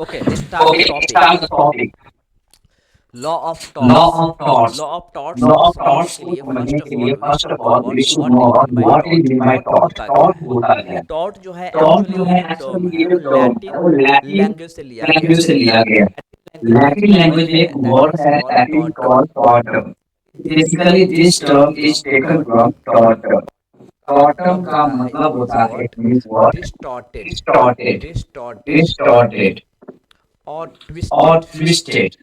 Okay, let's start the Okay, topic. start the topic. Law of Law torts. of torts. Law of torts law को of समझने torts के को लिए समझने first of के लिए all we first should of know all we about should what know is about mean by what is tort. Mean by tort tort. होता क्या टॉर्ट है? होता क्या है? टॉर्ट जो है टॉर्ट एक्चुअली जो ये है जो टर्म एक्चुअली है ये वो जो टर्म है लैटिन वो लैटिन लैंग्वेज से लिया गया लैंग्वेज है। से लिया गया है। लैटिन लैंग्वेज में एक लैटिन वर्ड लैंग्वेज में है एक दैट वर्ड इज है called that is टॉर्टम। Called टॉर्टम। Basically basically this this term term is from taken from टॉर्टम। टॉर्टम। मतलब टॉर्टम का होता है इट मतलब मीन्स होता है, what? It means what? Distorted. Distorted. Distorted distorted और और ट्विस्टेड, ट्विस्टेड,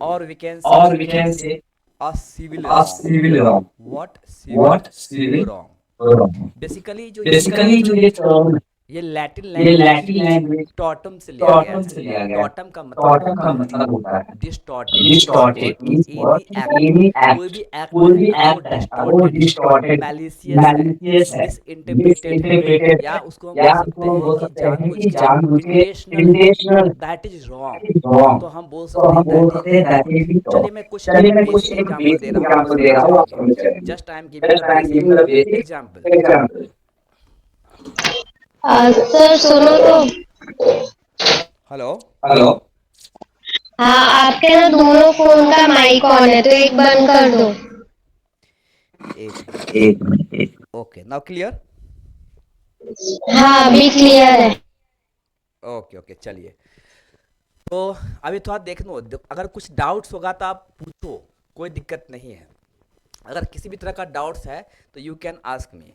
और वी कैन से और we can say a civil a wrong. civil wrong. What? Civil What? Civil wrong. wrong. Basically जो ये basically term जो है ये term, ये लैटिन ये लैंग्वेज लैटिन लैंग्वेज टॉटम से लिया गया टॉटम है। से लिया गया है। टॉटम का मतलब टॉटम होता का है मतलब होता है डिस्टॉर्टेड, मीन्स डिस्टॉर्टेड, वर्ड कि means any word act, any कोई एक्ट, भी एक्ट कोई है भी अगर वो एक्ट है अगर वो डिस्टॉर्टेड है, डिस्टॉर्टेड, मैलिशियस है, मैलिशियस है, मिस इंटरप्रेटेड है, मिसइंटरप्रेटेड या है, उसको हम या बोल सकते उसको हम हैं बोल कि सकते हैं जानबूझ कि के जानबूझ के इंटेंशनल है, intentional that is wrong. Wrong, तो हम बोल तो सकते हम हैं बोल दैट इज सकते दी हैं दैट टॉर्ट। इज दी चलिए टॉर्ट। मैं कुछ चलिए मैं कुछ बेसिक एक एग्जांपल दे बेसिक रहा हूँ, आप एग्जांपल दे समझ रहा हूँ, आप जाएंगे। समझ जाएंगे। Just I am giving the just I am giving basic the basic example. Example. Sir सुनो तो। हेलो। हेलो। हाँ, आपके ना दोनों फोन का माइक ऑन है तो एक बंद कर दो। एक मिनट। एक मिनट, एक ओके, नाउ क्लियर। हाँ, अभी क्लियर है। ओके ओके, चलिए। तो अभी थोड़ा देख लो, अगर कुछ डाउट्स होगा तो आप पूछो, कोई दिक्कत नहीं है। अगर किसी भी तरह का डाउट्स है तो यू कैन आस्क मी।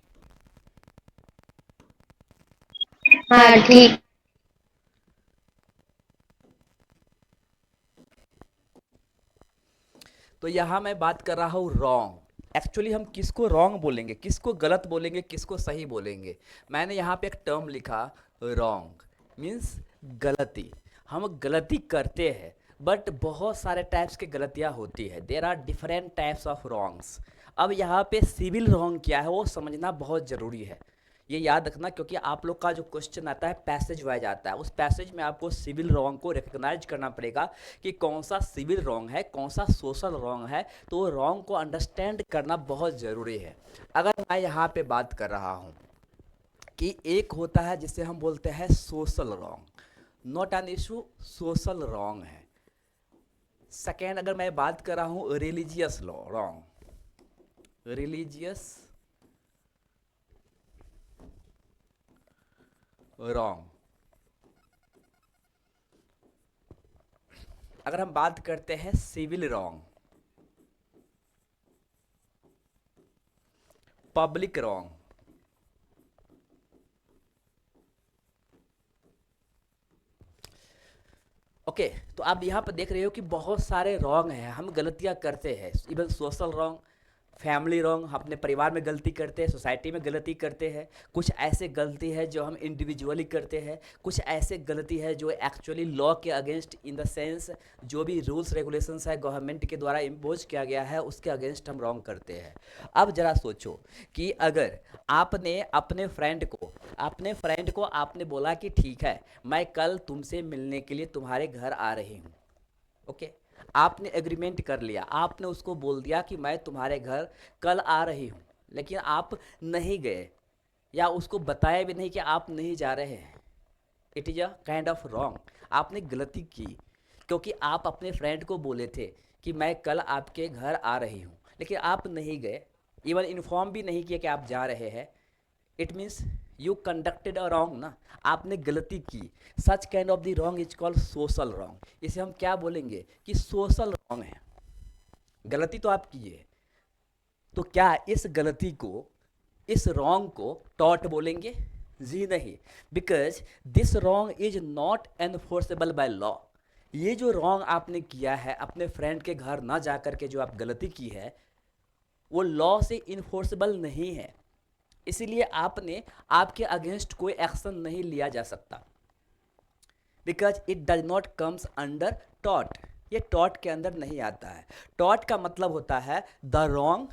हाँ ठीक। तो यहाँ मैं बात कर रहा हूँ रॉन्ग। एक्चुअली हम किसको रॉन्ग बोलेंगे, किसको गलत बोलेंगे, किसको सही बोलेंगे? मैंने यहाँ पे एक टर्म लिखा, रॉन्ग मीन्स गलती। हम गलती करते हैं, बट बहुत सारे टाइप्स की गलतियाँ होती है। There are different types of wrongs. अब यहाँ पे सिविल रॉन्ग क्या है वो समझना बहुत ज़रूरी है। ये याद रखना, क्योंकि आप लोग का जो क्वेश्चन आता है पैसेज वाइज आता है, उस पैसेज में आपको सिविल रॉन्ग को रिकग्नाइज करना पड़ेगा कि कौन सा सिविल रॉन्ग है, कौन सा सोशल रॉन्ग है। तो वो रॉन्ग को अंडरस्टैंड करना बहुत ज़रूरी है। अगर मैं यहाँ पे बात कर रहा हूँ कि एक होता है जिसे हम बोलते हैं social wrong, not an issue, social wrong है। सेकेंड, अगर मैं बात कर रहा हूँ religious law wrong, religious wrong. अगर हम बात करते हैं civil wrong, public wrong. Okay, तो आप यहाँ पर देख रहे हो कि बहुत सारे रॉन्ग हैं, हम गलतियाँ करते हैं। Even social wrong, family wrong, हम अपने परिवार में गलती करते हैं, सोसाइटी में गलती करते हैं। कुछ ऐसे गलती है जो हम इंडिविजुअली करते हैं, कुछ ऐसे गलती है जो एक्चुअली लॉ के अगेंस्ट, इन द सेंस जो भी रूल्स रेगुलेशंस है गवर्नमेंट के द्वारा इम्पोज किया गया है उसके अगेंस्ट हम रॉन्ग करते हैं। अब ज़रा सोचो कि अगर आपने अपने फ्रेंड को आपने बोला कि ठीक है मैं कल तुमसे मिलने के लिए तुम्हारे घर आ रही हूँ। ओके, आपने एग्रीमेंट कर लिया, आपने उसको बोल दिया कि मैं तुम्हारे घर कल आ रही हूँ, लेकिन आप नहीं गए या उसको बताया भी नहीं कि आप नहीं जा रहे हैं। It is a kind of wrong. आपने गलती की, क्योंकि आप अपने फ्रेंड को बोले थे कि मैं कल आपके घर आ रही हूँ, लेकिन आप नहीं गए, इवन इन्फॉर्म भी नहीं किया कि आप जा रहे हैं। It means you conducted a wrong ना, आपने गलती की। सच kind of the wrong is called social wrong. इसे हम क्या बोलेंगे कि सोशल रॉन्ग है। गलती तो आप किए, तो क्या इस गलती को, इस रॉन्ग को टॉट बोलेंगे? जी नहीं, because this wrong is not enforceable by law. ये जो रॉन्ग आपने किया है अपने फ्रेंड के घर ना जा कर के, जो आप गलती की है वो लॉ से इन्फोर्सेबल नहीं है। इसीलिए आपने, आपके अगेंस्ट कोई एक्शन नहीं लिया जा सकता, because it does not comes under taught. ये टॉट के अंदर नहीं आता है। टॉट का मतलब होता है the wrong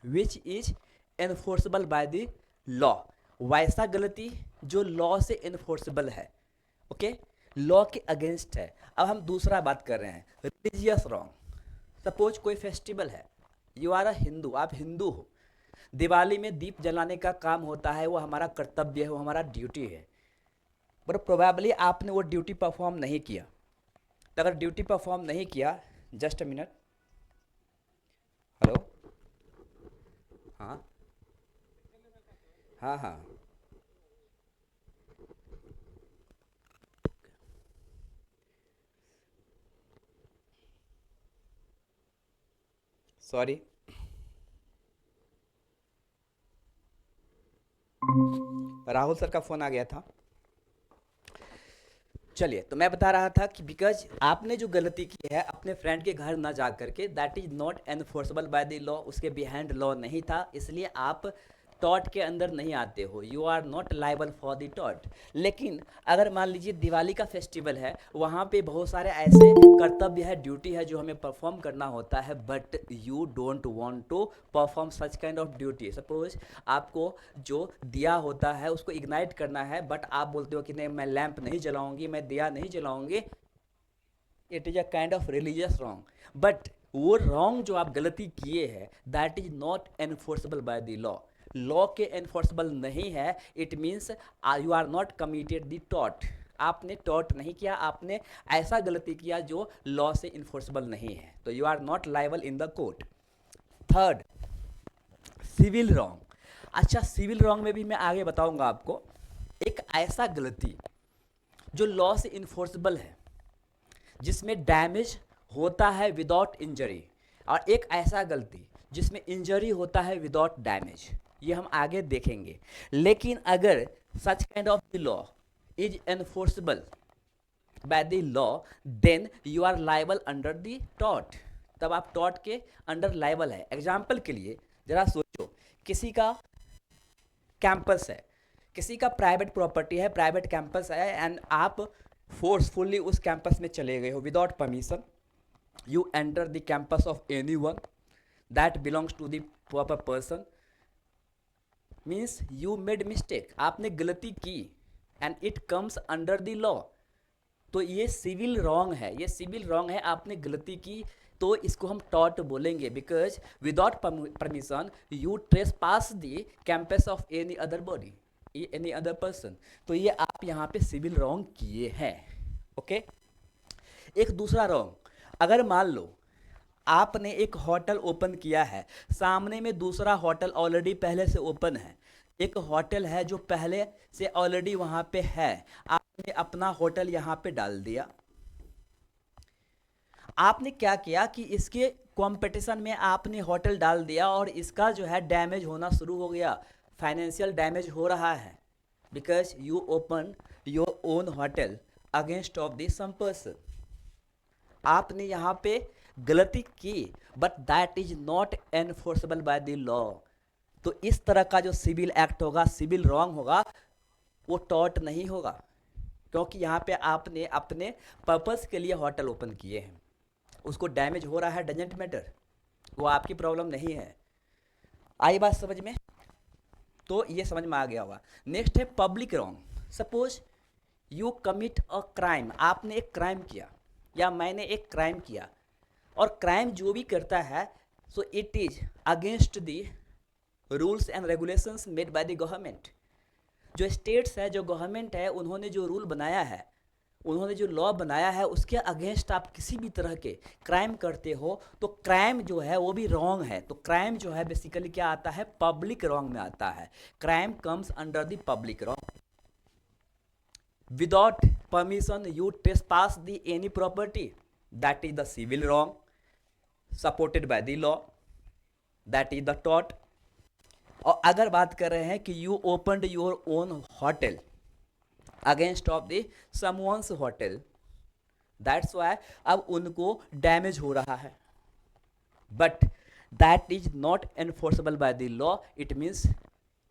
which is enforceable by the law, वैसा गलती जो लॉ से इन्फोर्सेबल है। ओके, लॉ के अगेंस्ट है। अब हम दूसरा बात कर रहे हैं, रिलीजियस रॉन्ग। सपोज कोई फेस्टिवल है, यू आर अ हिंदू, आप हिंदू हो, दिवाली में दीप जलाने का काम होता है, वो हमारा कर्तव्य है, वो हमारा ड्यूटी है। बट प्रोबेबली आपने वो ड्यूटी परफॉर्म नहीं किया। तो अगर ड्यूटी परफॉर्म नहीं किया, जस्ट अ मिनट, हेलो, हाँ हाँ हाँ, सॉरी, राहुल सर का फ़ोन आ गया था। चलिए, तो मैं बता रहा था कि बिकॉज आपने जो गलती की है अपने फ्रेंड के घर ना जा करके, that is not enforceable by the law, उसके बिहाइंड लॉ नहीं था, इसलिए आप टॉट के अंदर नहीं आते हो, you are not liable for the टॉट। लेकिन अगर मान लीजिए दिवाली का फेस्टिवल है, वहाँ पे बहुत सारे ऐसे कर्तव्य है, ड्यूटी है जो हमें परफॉर्म करना होता है, but you don't want to perform such kind of duty. Suppose आपको जो दिया होता है उसको इग्नाइट करना है, बट आप बोलते हो कि नहीं मैं लैंप नहीं जलाऊंगी, मैं दिया नहीं जलाऊंगी, it is a kind of religious wrong. But वो रॉन्ग जो आप गलती किए हैं that is not enforceable by the law, law के एनफोर्सेबल नहीं है। It means you are not committed the टॉट, आपने टॉट नहीं किया, आपने ऐसा गलती किया जो लॉ से इन्फोर्सेबल नहीं है, तो you are not liable in the court. Third, civil wrong. अच्छा, सिविल रॉन्ग में भी मैं आगे बताऊंगा आपको। एक ऐसा गलती जो लॉ से इन्फोर्सेबल है, जिसमें डैमेज होता है विदाउट इंजरी, और एक ऐसा गलती जिसमें इंजरी होता है विदाउट डैमेज, ये हम आगे देखेंगे। लेकिन अगर such kind of the law is enforceable by the law, then you are liable under the टॉट, तब आप टॉट के अंडर लाइबल है। एग्जाम्पल के लिए जरा सोचो, किसी का कैंपस है, किसी का प्राइवेट प्रॉपर्टी है, प्राइवेट कैंपस है, एंड आप फोर्सफुली उस कैंपस में चले गए हो without permission, you enter the campus of any one that belongs to the proper person, means you made mistake, आपने गलती की, and it comes under the law, तो ये सिविल रॉन्ग है, ये सिविल रॉन्ग है, आपने गलती की, तो इसको हम टॉट बोलेंगे, because without permission you trespass the campus of any other body, any other person, तो ये आप यहाँ पे सिविल रॉन्ग किए हैं। ओके, एक दूसरा रॉन्ग, अगर मान लो आपने एक होटल ओपन किया है, सामने में दूसरा होटल ऑलरेडी पहले से ओपन है, एक होटल है जो पहले से ऑलरेडी वहाँ पे है, आपने अपना होटल यहाँ पे डाल दिया, आपने क्या किया कि इसके कंपटीशन में आपने होटल डाल दिया और इसका जो है डैमेज होना शुरू हो गया, फाइनेंशियल डैमेज हो रहा है, because you open your own hotel against of the some person, आपने यहाँ पे गलती की, but that is not enforceable by the law, तो इस तरह का जो सिविल एक्ट होगा, सिविल रॉन्ग होगा, वो टॉट नहीं होगा, क्योंकि यहाँ पे आपने अपने पर्पस के लिए होटल ओपन किए हैं, उसको डैमेज हो रहा है, डजेंट मैटर, वो आपकी प्रॉब्लम नहीं है। आई बात समझ में? तो ये समझ में आ गया होगा। नेक्स्ट है public wrong. Suppose you commit a crime, आपने एक क्राइम किया या मैंने एक क्राइम किया, और क्राइम जो भी करता है so it is against the rules and regulations made by the government, जो स्टेट्स है, जो गवर्नमेंट है, उन्होंने जो रूल बनाया है, उन्होंने जो लॉ बनाया है, उसके अगेंस्ट आप किसी भी तरह के क्राइम करते हो तो क्राइम जो है वो भी रॉन्ग है। तो क्राइम जो है बेसिकली क्या आता है, पब्लिक रॉन्ग में आता है, crime comes under the public wrong. Without permission you trespass the any property, that is the civil wrong supported by the law, that is the टॉट। और अगर बात कर रहे हैं कि you opened your own hotel against of the someone's hotel, that's why अब उनको डैमेज हो रहा है, but that is not enforceable by the law, it means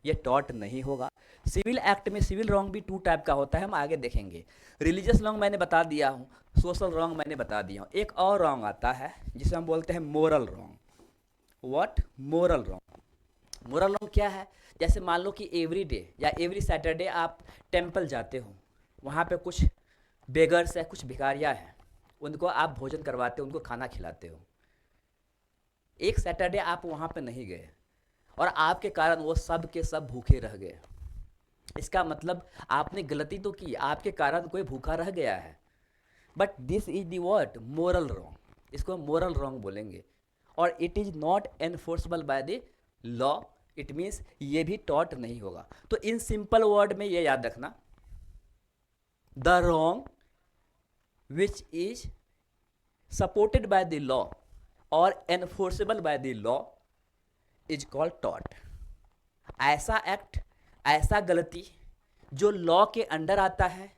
ये टॉट नहीं होगा। सिविल एक्ट में सिविल रॉन्ग भी टू टाइप का होता है, हम आगे देखेंगे। रिलीजियस रॉन्ग मैंने बता दिया हूँ, सोशल रॉन्ग मैंने बता दिया हूँ। एक और रॉन्ग आता है जिसे हम बोलते हैं moral wrong. What? Moral wrong. Moral wrong क्या है? जैसे मान लो कि एवरी डे या एवरी सैटरडे आप टेंपल जाते हो, वहाँ पे कुछ बेगर्स है, कुछ भिखारियाँ हैं, उनको आप भोजन करवाते हो, उनको खाना खिलाते हो। एक सैटरडे आप वहाँ पे नहीं गए और आपके कारण वो सब के सब भूखे रह गए, इसका मतलब आपने गलती तो की, आपके कारण कोई भूखा रह गया है, but this is the word moral wrong, इसको मोरल रॉन्ग बोलेंगे। और it is not enforceable by the law, it means ये भी टॉट नहीं होगा। तो इन सिंपल वर्ड में ये याद रखना, the wrong which is supported by the law और enforceable by the law is called टॉट। ऐसा एक्ट, ऐसा गलती जो लॉ के अंडर आता है,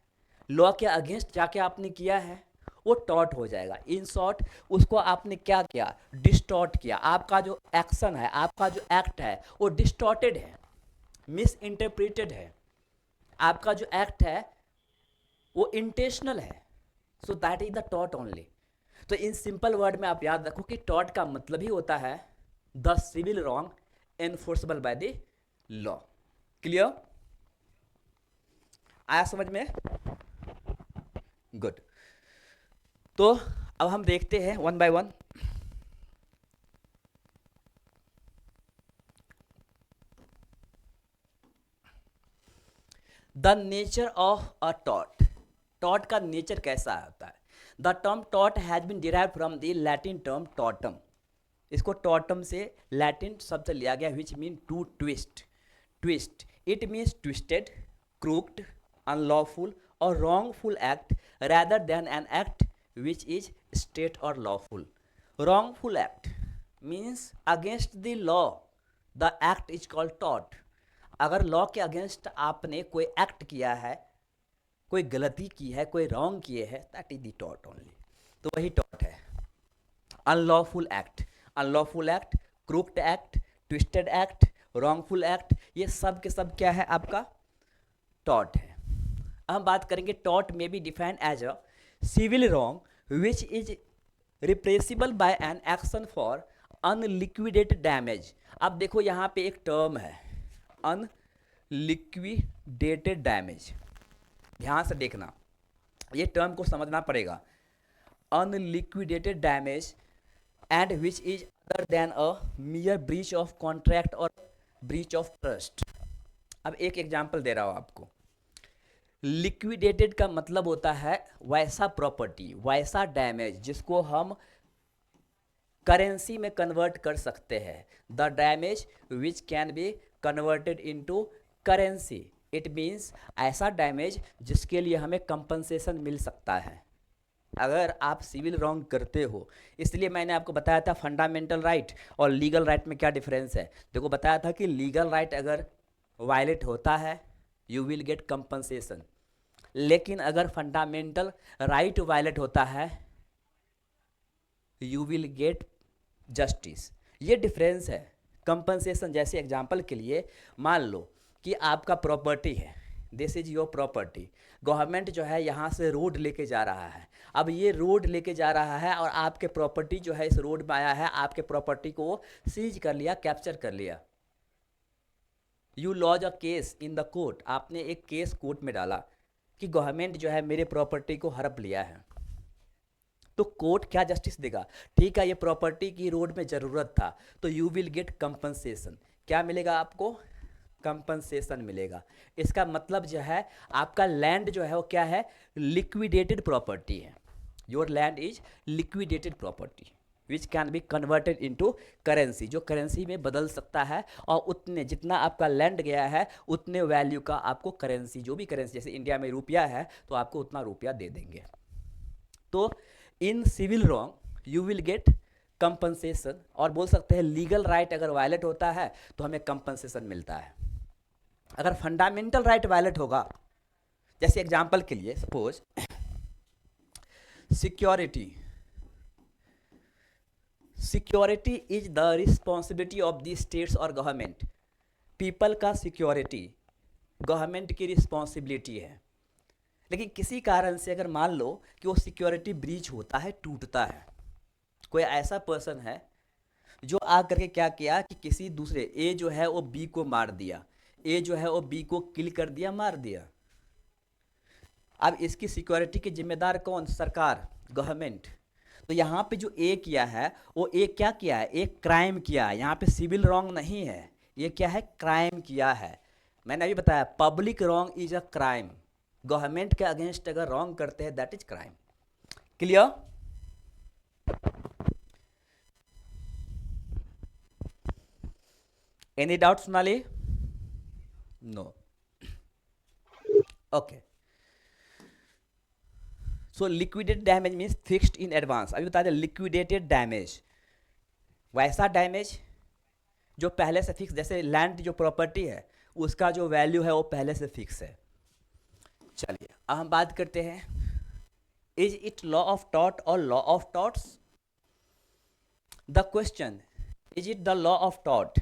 लॉ के अगेंस्ट जाके आपने किया है, वो टॉट हो जाएगा। इन शॉर्ट उसको आपने क्या किया, डिस्टॉर्ट किया। आपका जो एक्शन है, आपका जो एक्ट है वो डिस्टॉर्टेड है, मिस इंटरप्रिटेड है, आपका जो एक्ट है वो इंटेंशनल है। So that is the taught only. तो इन सिंपल वर्ड में आप याद रखो कि टॉट का मतलब ही होता है the civil wrong enforceable by the law. Clear? आया समझ में? गुड। तो अब हम देखते हैं one by one. The nature of a taught, taught का नेचर कैसा होता है? The term taught has been derive from the Latin term Tatum, इसको टॉटम से लैटिन शब्द लिया गया which mean to twist. Twist, it means twisted, crooked, unlawful or wrongful act rather than an act which is straight or lawful. Wrongful act means against the law, the act is called tort. अगर law के against आपने कोई act किया है, कोई गलती की है, कोई रॉन्ग किए है, that is the taught only. तो वही टॉट है। Unlawful act, unlawful act, crooked act, twisted act, wrongful act, ये सब के सब क्या है? आपका टॉट है। अब हम बात करेंगे टॉट में be defined as a civil wrong which is repressible by an action for unliquidated damage. अब देखो यहाँ पे एक टर्म है अनलिक्विडेटेड डैमेज, ध्यान से देखना, ये टर्म को समझना पड़ेगा। Unliquidated damage and which is other than a मियर breach of contract और ब्रीच ऑफ ट्रस्ट। अब एक एग्जांपल दे रहा हूँ आपको। लिक्विडेटेड का मतलब होता है वैसा प्रॉपर्टी, वैसा डैमेज जिसको हम करेंसी में कन्वर्ट कर सकते हैं। The damage which can be converted into currency, it means ऐसा डैमेज जिसके लिए हमें कंपनसेशन मिल सकता है अगर आप सिविल रॉन्ग करते हो। इसलिए मैंने आपको बताया था फंडामेंटल राइट और लीगल राइट में क्या डिफरेंस है। देखो बताया था कि लीगल राइट अगर वायलेट होता है यू विल गेट कंपनसेशन, लेकिन अगर फंडामेंटल राइट वायलेट होता है यू विल गेट जस्टिस। ये डिफरेंस है। कंपनसेशन जैसे एग्जांपल के लिए मान लो कि आपका प्रॉपर्टी है, this is your property, government जो है यहाँ से रोड लेके जा रहा है। अब ये रोड लेके जा रहा है और आपके प्रॉपर्टी जो है इस रोड में आया है, आपके प्रॉपर्टी को सीज कर लिया, कैप्चर कर लिया। You lodge a case in the court, आपने एक केस कोर्ट में डाला कि गवर्नमेंट जो है मेरे प्रॉपर्टी को हड़प लिया है। तो कोर्ट क्या जस्टिस देगा? ठीक है, ये प्रॉपर्टी की रोड में ज़रूरत था तो यू विल गेट कंपनसेशन। क्या मिलेगा आपको? कंपनसेशन मिलेगा। इसका मतलब जो है आपका लैंड जो है वो क्या है? लिक्विडेटेड प्रॉपर्टी है। Your land is liquidated property which can be converted into currency, जो करेंसी में बदल सकता है और उतने जितना आपका लैंड गया है उतने वैल्यू का आपको करेंसी, जो भी करेंसी, जैसे इंडिया में रुपया है तो आपको उतना रुपया दे देंगे। तो in civil wrong you will get compensation, और बोल सकते हैं लीगल राइट अगर वायलेट होता है तो हमें कंपनसेशन मिलता है। अगर फंडामेंटल राइट वायलेट होगा, जैसे एग्जांपल के लिए suppose security, security is the responsibility of the states और गवर्नमेंट। पीपल का सिक्योरिटी गवर्नमेंट की रिस्पॉन्सिबिलिटी है, लेकिन किसी कारण से अगर मान लो कि वो सिक्योरिटी ब्रीच होता है, टूटता है, कोई ऐसा पर्सन है जो आ करके क्या किया कि किसी दूसरे ए जो है वो बी को मार दिया, ए जो है वो बी को किल कर दिया, मार दिया। अब इसकी सिक्योरिटी के जिम्मेदार कौन? सरकार, गवर्नमेंट। तो यहाँ पे जो ए किया है वो ए क्या किया है? एक क्राइम किया है। यहाँ पे सिविल रॉन्ग नहीं है, ये क्या है? क्राइम किया है। मैंने अभी बताया public wrong is a crime, government के अगेंस्ट अगर रॉन्ग करते हैं that is crime. Clear? Any doubt Sonali? No. Okay, so liquidated damage means fixed in advance. अभी बता दें लिक्विडेटेड डैमेज वैसा डैमेज जो पहले से फिक्स, जैसे लैंड जो प्रॉपर्टी है उसका जो वैल्यू है वो पहले से फिक्स है। चलिए अब हम बात करते हैं, इज इट लॉ ऑफ टॉट और law of torts? The question, is it the law of टॉट?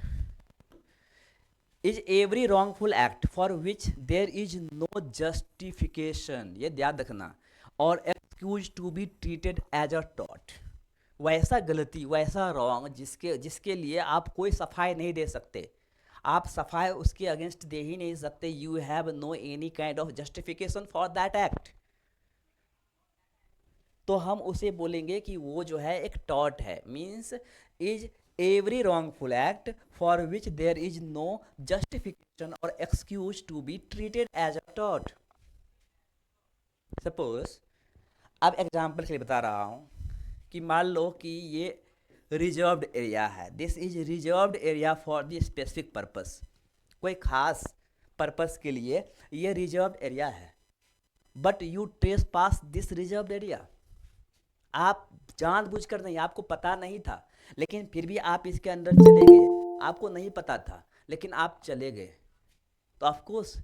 Is every wrongful act for which there is no justification, ये ध्यान रखना, और excuse to be treated as a tort, वैसा गलती वैसा रॉन्ग जिसके लिए आप कोई सफाई नहीं दे सकते, आप सफाई उसके अगेंस्ट दे ही नहीं सकते, you have no any kind of justification for that act, तो हम उसे बोलेंगे कि वो जो है एक टॉट है। Means is every wrongful act for which there is no justification or excuse to be treated as a tort. Suppose, अब एग्जाम्पल के लिए बता रहा हूँ कि मान लो कि ये रिजर्व्ड एरिया है, this is reserved area for the specific purpose, कोई खास पर्पस के लिए ये रिजर्व्ड एरिया है, but you trace pass this reserved area, आप जानबूझकर नहीं, आपको पता नहीं था, लेकिन फिर भी आप इसके अंदर चले गए, आपको नहीं पता था लेकिन आप चले गए, तो of course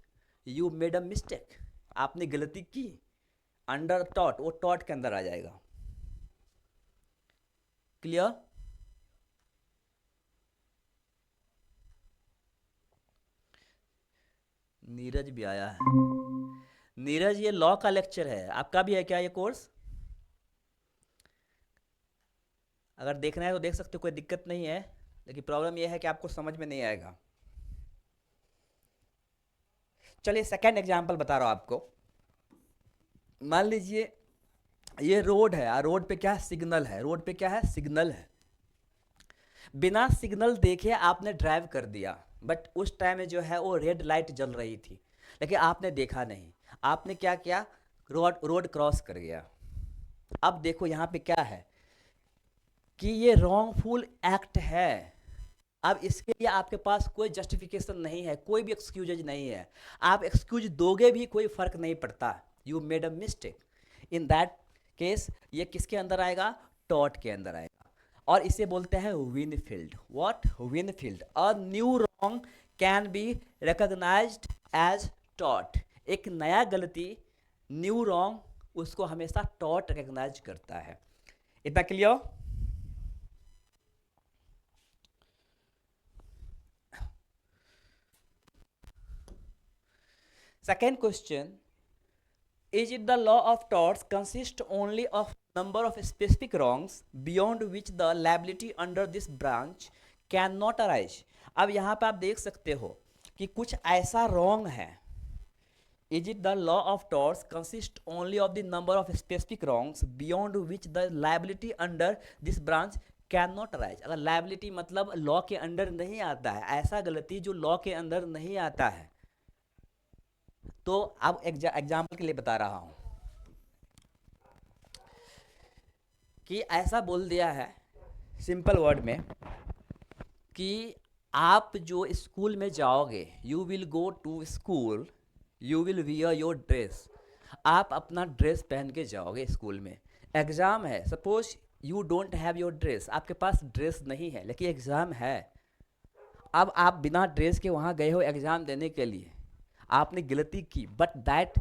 you made a mistake, आपने गलती की, अंडर टॉट, वो टॉट के अंदर आ जाएगा। क्लियर? नीरज भी आया है। नीरज, ये लॉ का लेक्चर है, आपका भी है क्या ये कोर्स? अगर देखना है तो देख सकते हो, कोई दिक्कत नहीं है, लेकिन प्रॉब्लम यह है कि आपको समझ में नहीं आएगा। चलिए सेकंड एग्जांपल बता रहा हूं आपको। मान लीजिए ये रोड है, रोड पे क्या है? सिग्नल है, रोड पे क्या है? सिग्नल है, बिना सिग्नल देखे आपने ड्राइव कर दिया, बट उस टाइम में जो है वो रेड लाइट जल रही थी, लेकिन आपने देखा नहीं, आपने क्या किया? रोड क्रॉस कर गया। अब देखो यहाँ पे क्या है कि ये रॉन्गफुल एक्ट है, अब इसके लिए आपके पास कोई जस्टिफिकेशन नहीं है, कोई भी एक्सक्यूज नहीं है, आप एक्सक्यूज दोगे भी कोई फर्क नहीं पड़ता, you made a mistake. In that case ये किसके अंदर आएगा? टॉट के अंदर आएगा, और इसे बोलते हैं Winfield. What? Winfield. A new wrong can be recognised as टॉट, एक नया गलती, न्यू रॉन्ग, उसको हमेशा टॉट रिकॉग्नाइज करता है। इतना clear? Second question, is it the law of torts consist only of number of specific wrongs beyond which the liability under this branch cannot arise? अब यहाँ पे आप देख सकते हो कि कुछ ऐसा रॉन्ग है, is it the law of torts consist only of the number of specific wrongs beyond which the liability under this branch cannot arise? अगर liability मतलब लॉ के अंडर नहीं आता है, ऐसा गलती जो लॉ के अंदर नहीं आता है, तो अब एग्जाम्पल के लिए बता रहा हूं कि ऐसा बोल दिया है सिंपल वर्ड में कि आप जो स्कूल में जाओगे, you will go to school, you will wear your dress, आप अपना ड्रेस पहन के जाओगे स्कूल में, एग्ज़ाम है, suppose you don't have your dress, आपके पास ड्रेस नहीं है लेकिन एग्ज़ाम है, अब आप बिना ड्रेस के वहाँ गए हो एग्ज़ाम देने के लिए, आपने गलती की, but that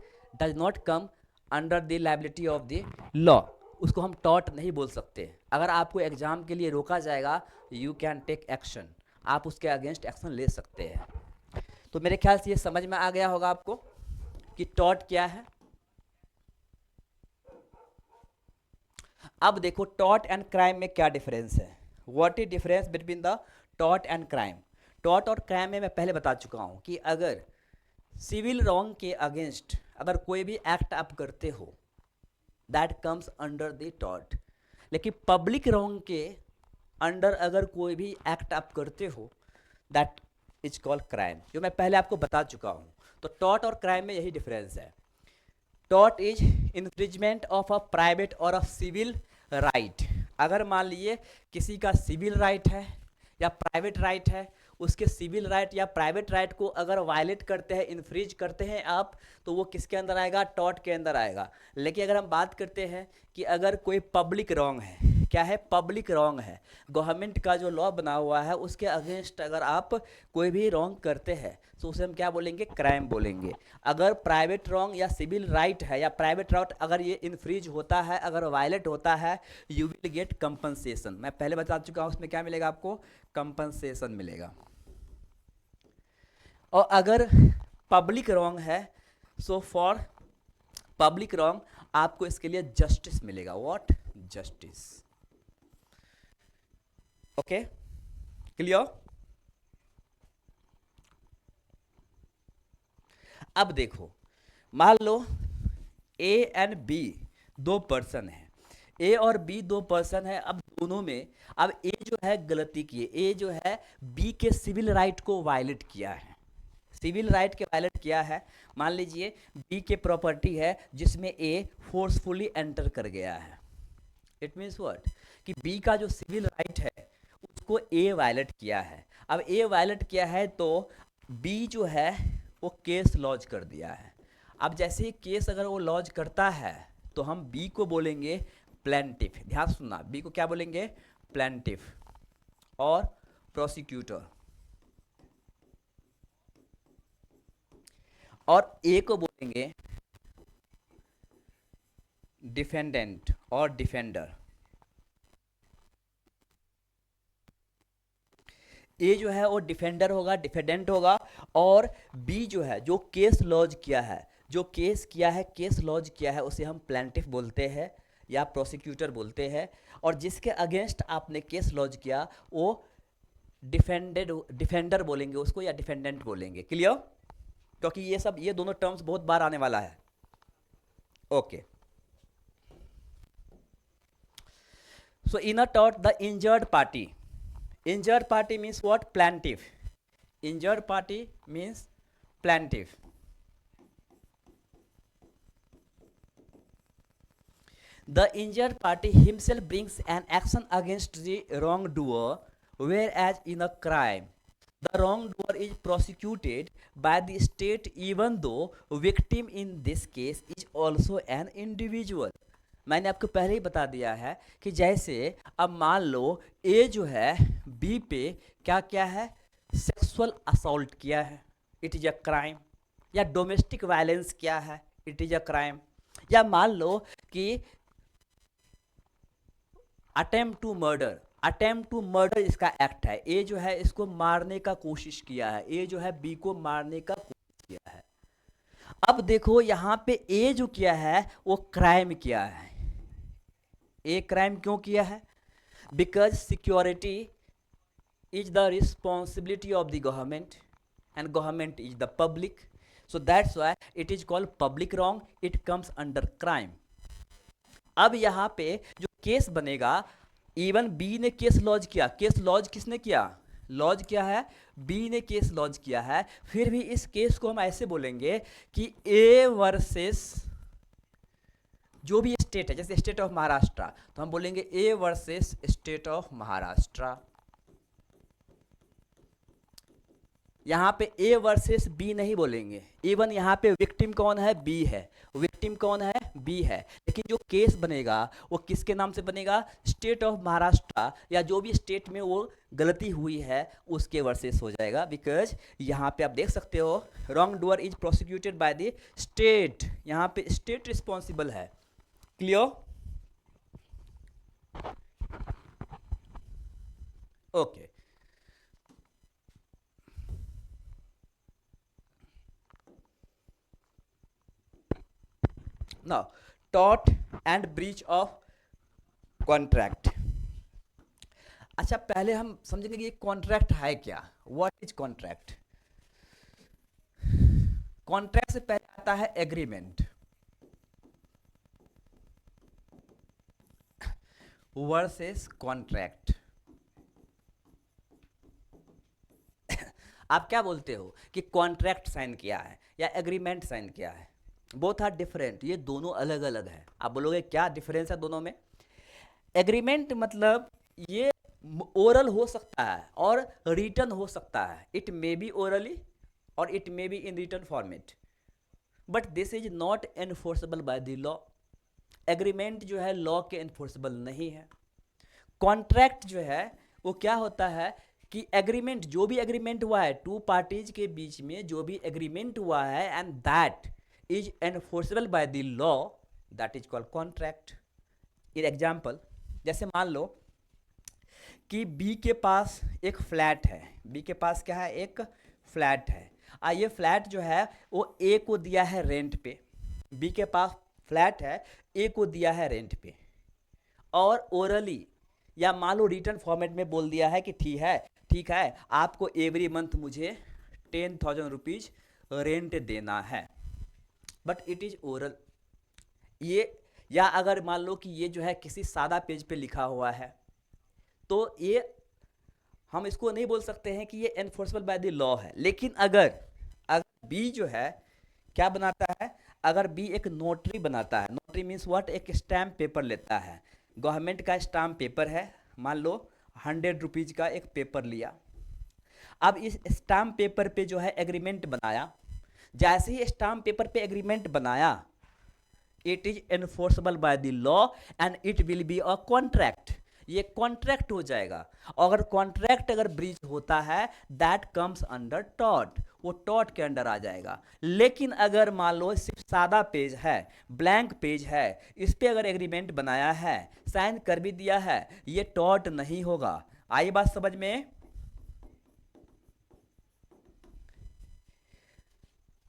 does not come under the liability of the law, उसको हम टॉट नहीं बोल सकते। अगर आपको एग्जाम के लिए रोका जाएगा, यू कैन टेक एक्शन, आप उसके अगेंस्ट एक्शन ले सकते हैं। तो मेरे ख्याल से ये समझ में आ गया होगा आपको कि टॉट क्या है। अब देखो टॉट एंड क्राइम में क्या डिफरेंस है, what is difference between the taught and crime. Taught और क्राइम में मैं पहले बता चुका हूं कि अगर सिविल रॉन्ग के अगेंस्ट अगर कोई भी एक्ट आप करते हो दैट कम्स अंडर द टॉट, लेकिन पब्लिक रॉन्ग के अंडर अगर कोई भी एक्ट आप करते हो दैट इज कॉल्ड क्राइम, जो मैं पहले आपको बता चुका हूँ। तो टॉर्ट और क्राइम में यही डिफरेंस है। Tort is infringement of a private और अ सिविल राइट। अगर मान लीजिए किसी का सिविल राइट है या प्राइवेट राइट है, उसके सिविल राइट या प्राइवेट राइट को अगर वायलेट करते हैं, इन्फ्रिज करते हैं आप, तो वो किसके अंदर आएगा? टॉर्ट के अंदर आएगा। लेकिन अगर हम बात करते हैं कि अगर कोई पब्लिक रॉन्ग है, क्या है? पब्लिक रॉन्ग है, गवर्नमेंट का जो लॉ बना हुआ है उसके अगेंस्ट अगर आप कोई भी रॉन्ग करते हैं तो उसे हम क्या बोलेंगे? क्राइम बोलेंगे। अगर प्राइवेट रॉन्ग या सिविल राइट है या प्राइवेट राइट अगर ये इन्फ्रीज होता है, अगर वायलेट होता है, यू विल गेट कंपनसेशन। मैं पहले बता चुका हूँ उसमें क्या मिलेगा आपको? कंपनसेशन मिलेगा। और अगर पब्लिक रॉन्ग है, सो फॉर पब्लिक रॉन्ग आपको इसके लिए जस्टिस मिलेगा। व्हाट? जस्टिस। Okay, clear? अब देखो, मान लो ए एंड बी दो पर्सन है, ए और बी दो पर्सन है। अब दोनों में, अब ए जो है गलती की है, ए जो है बी के सिविल राइट को वायलेट किया है, सिविल राइट के वायलेट किया है। मान लीजिए बी के प्रॉपर्टी है जिसमें ए फोर्सफुली एंटर कर गया है। It means what? कि बी का जो सिविल राइट है उसको ए वायलेट किया है। अब ए वायलेट किया है तो बी जो है वो केस लॉन्च कर दिया है। अब जैसे ही केस अगर वो लॉन्च करता है तो हम बी को बोलेंगे प्लेंटिफ। ध्यान सुनना, बी को क्या बोलेंगे? प्लेंटिफ। और प्रोसिक्यूटर, और ए को बोलेंगे डिफेंडेंट और डिफेंडर। ए जो है वो डिफेंडर होगा, डिफेंडेंट होगा, और बी जो है जो केस लॉन्च किया है, जो केस किया है, केस लॉन्च किया है, उसे हम प्लेंटिफ बोलते हैं या प्रोसिक्यूटर बोलते हैं। और जिसके अगेंस्ट आपने केस लॉन्च किया वो डिफेंडर बोलेंगे उसको या डिफेंडेंट बोलेंगे। क्लियर? क्योंकि ये दोनों टर्म्स बहुत बार आने वाला है। Okay, so in a tort the injured party, injured party means what? Plaintiff. Injured party means plaintiff. The injured party himself brings an action against the wrongdoer, whereas in a crime the wrongdoer is prosecuted by the state even though victim in this case is also an individual. मैंने आपको पहले ही बता दिया है कि जैसे अब मान लो ए जो है बी पे क्या क्या है? सेक्सुअल असॉल्ट किया है, इट इज अ क्राइम। या डोमेस्टिक वायलेंस किया है, इट इज अ क्राइम। या मान लो कि attempt to murder, attempt to murder इसका एक्ट है। ए जो है इसको मारने का कोशिश किया है, ए जो है बी को मारने का कोशिश किया है। अब देखो यहाँ पे ए जो किया है वो क्राइम किया है। ए क्राइम क्यों किया है? Because security is the responsibility of the government and government is the public, so that's why it is called public wrong, it comes under crime. अब यहाँ पे जो केस बनेगा, इवन बी ने केस लॉन्च किया, केस लॉन्च किसने किया? Launch किया है बी ने, केस लॉन्च किया है। फिर भी इस केस को हम ऐसे बोलेंगे कि ए वर्सेस जो भी स्टेट है, जैसे स्टेट ऑफ महाराष्ट्र, तो हम बोलेंगे A versus state of Maharashtra. यहाँ पे ए वर्सेस बी नहीं बोलेंगे। इवन यहाँ पे विक्टिम कौन है? बी है। विक्टिम कौन है? बी है। लेकिन जो केस बनेगा वो किसके नाम से बनेगा? स्टेट ऑफ महाराष्ट्र या जो भी स्टेट में वो गलती हुई है उसके वर्सेस हो जाएगा। बिकॉज यहाँ पे आप देख सकते हो wrong doer is prosecuted by the state, यहाँ पे स्टेट रिस्पॉन्सिबल है। Clear? Okay, now tort and breach of contract. अच्छा, पहले हम समझेंगे कि ये कॉन्ट्रैक्ट है क्या? What is contract? कॉन्ट्रैक्ट से पहले आता है एग्रीमेंट वर्सेस कॉन्ट्रैक्ट। आप क्या बोलते हो कि कॉन्ट्रैक्ट साइन किया है या एग्रीमेंट साइन किया है? बोथ आर डिफरेंट, ये दोनों अलग अलग है। आप बोलोगे क्या डिफरेंस है दोनों में? एग्रीमेंट मतलब ये ओरल हो सकता है और रिटर्न हो सकता है, इट मे बी ओरली और it may be in return format, but this is not enforceable by the law. Agreement जो है लॉ के एनफोर्सेबल नहीं है। कॉन्ट्रैक्ट जो है वो क्या होता है कि एग्रीमेंट, जो भी एग्रीमेंट हुआ है टू पार्टीज के बीच में, जो भी एग्रीमेंट हुआ है and that is enforceable by the law, that is called contract. In example, जैसे मान लो कि बी के पास एक फ्लैट है, बी के पास क्या है, एक फ्लैट है। ये फ्लैट जो है वो ए को दिया है रेंट पे, बी के पास फ्लैट है, ए को दिया है रेंट पे, और ओरली या मान लो रिटर्न फॉर्मेट में बोल दिया है कि ठीक है आपको एवरी मंथ मुझे 10,000 रुपीज रेंट देना है, बट इट इज ओरल। ये, या अगर मान लो कि ये जो है किसी सादा पेज पे लिखा हुआ है, तो ये हम इसको नहीं बोल सकते हैं कि ये एनफोर्सेबल बाय द लॉ है। लेकिन अगर बी जो है क्या बनाता है, अगर बी एक नोटरी बनाता है, नोटरी मीन्स व्हाट, एक स्टैम्प पेपर लेता है, गवर्नमेंट का स्टैम्प पेपर है, मान लो 100 रुपीज का एक पेपर लिया। अब इस स्टैम्प पेपर पे जो है एग्रीमेंट बनाया, जैसे ही स्टैम्प पेपर पे एग्रीमेंट बनाया, it is enforceable by the law and it will be a contract. ये कॉन्ट्रैक्ट हो जाएगा। अगर कॉन्ट्रैक्ट अगर ब्रीच होता है, दैट कम्स अंडर टॉट, वो टॉट के अंडर आ जाएगा। लेकिन अगर मान लो सिर्फ सादा पेज है, ब्लैंक पेज है, इस पे अगर एग्रीमेंट बनाया है, साइन कर भी दिया है, ये टॉट नहीं होगा। आई बात समझ में?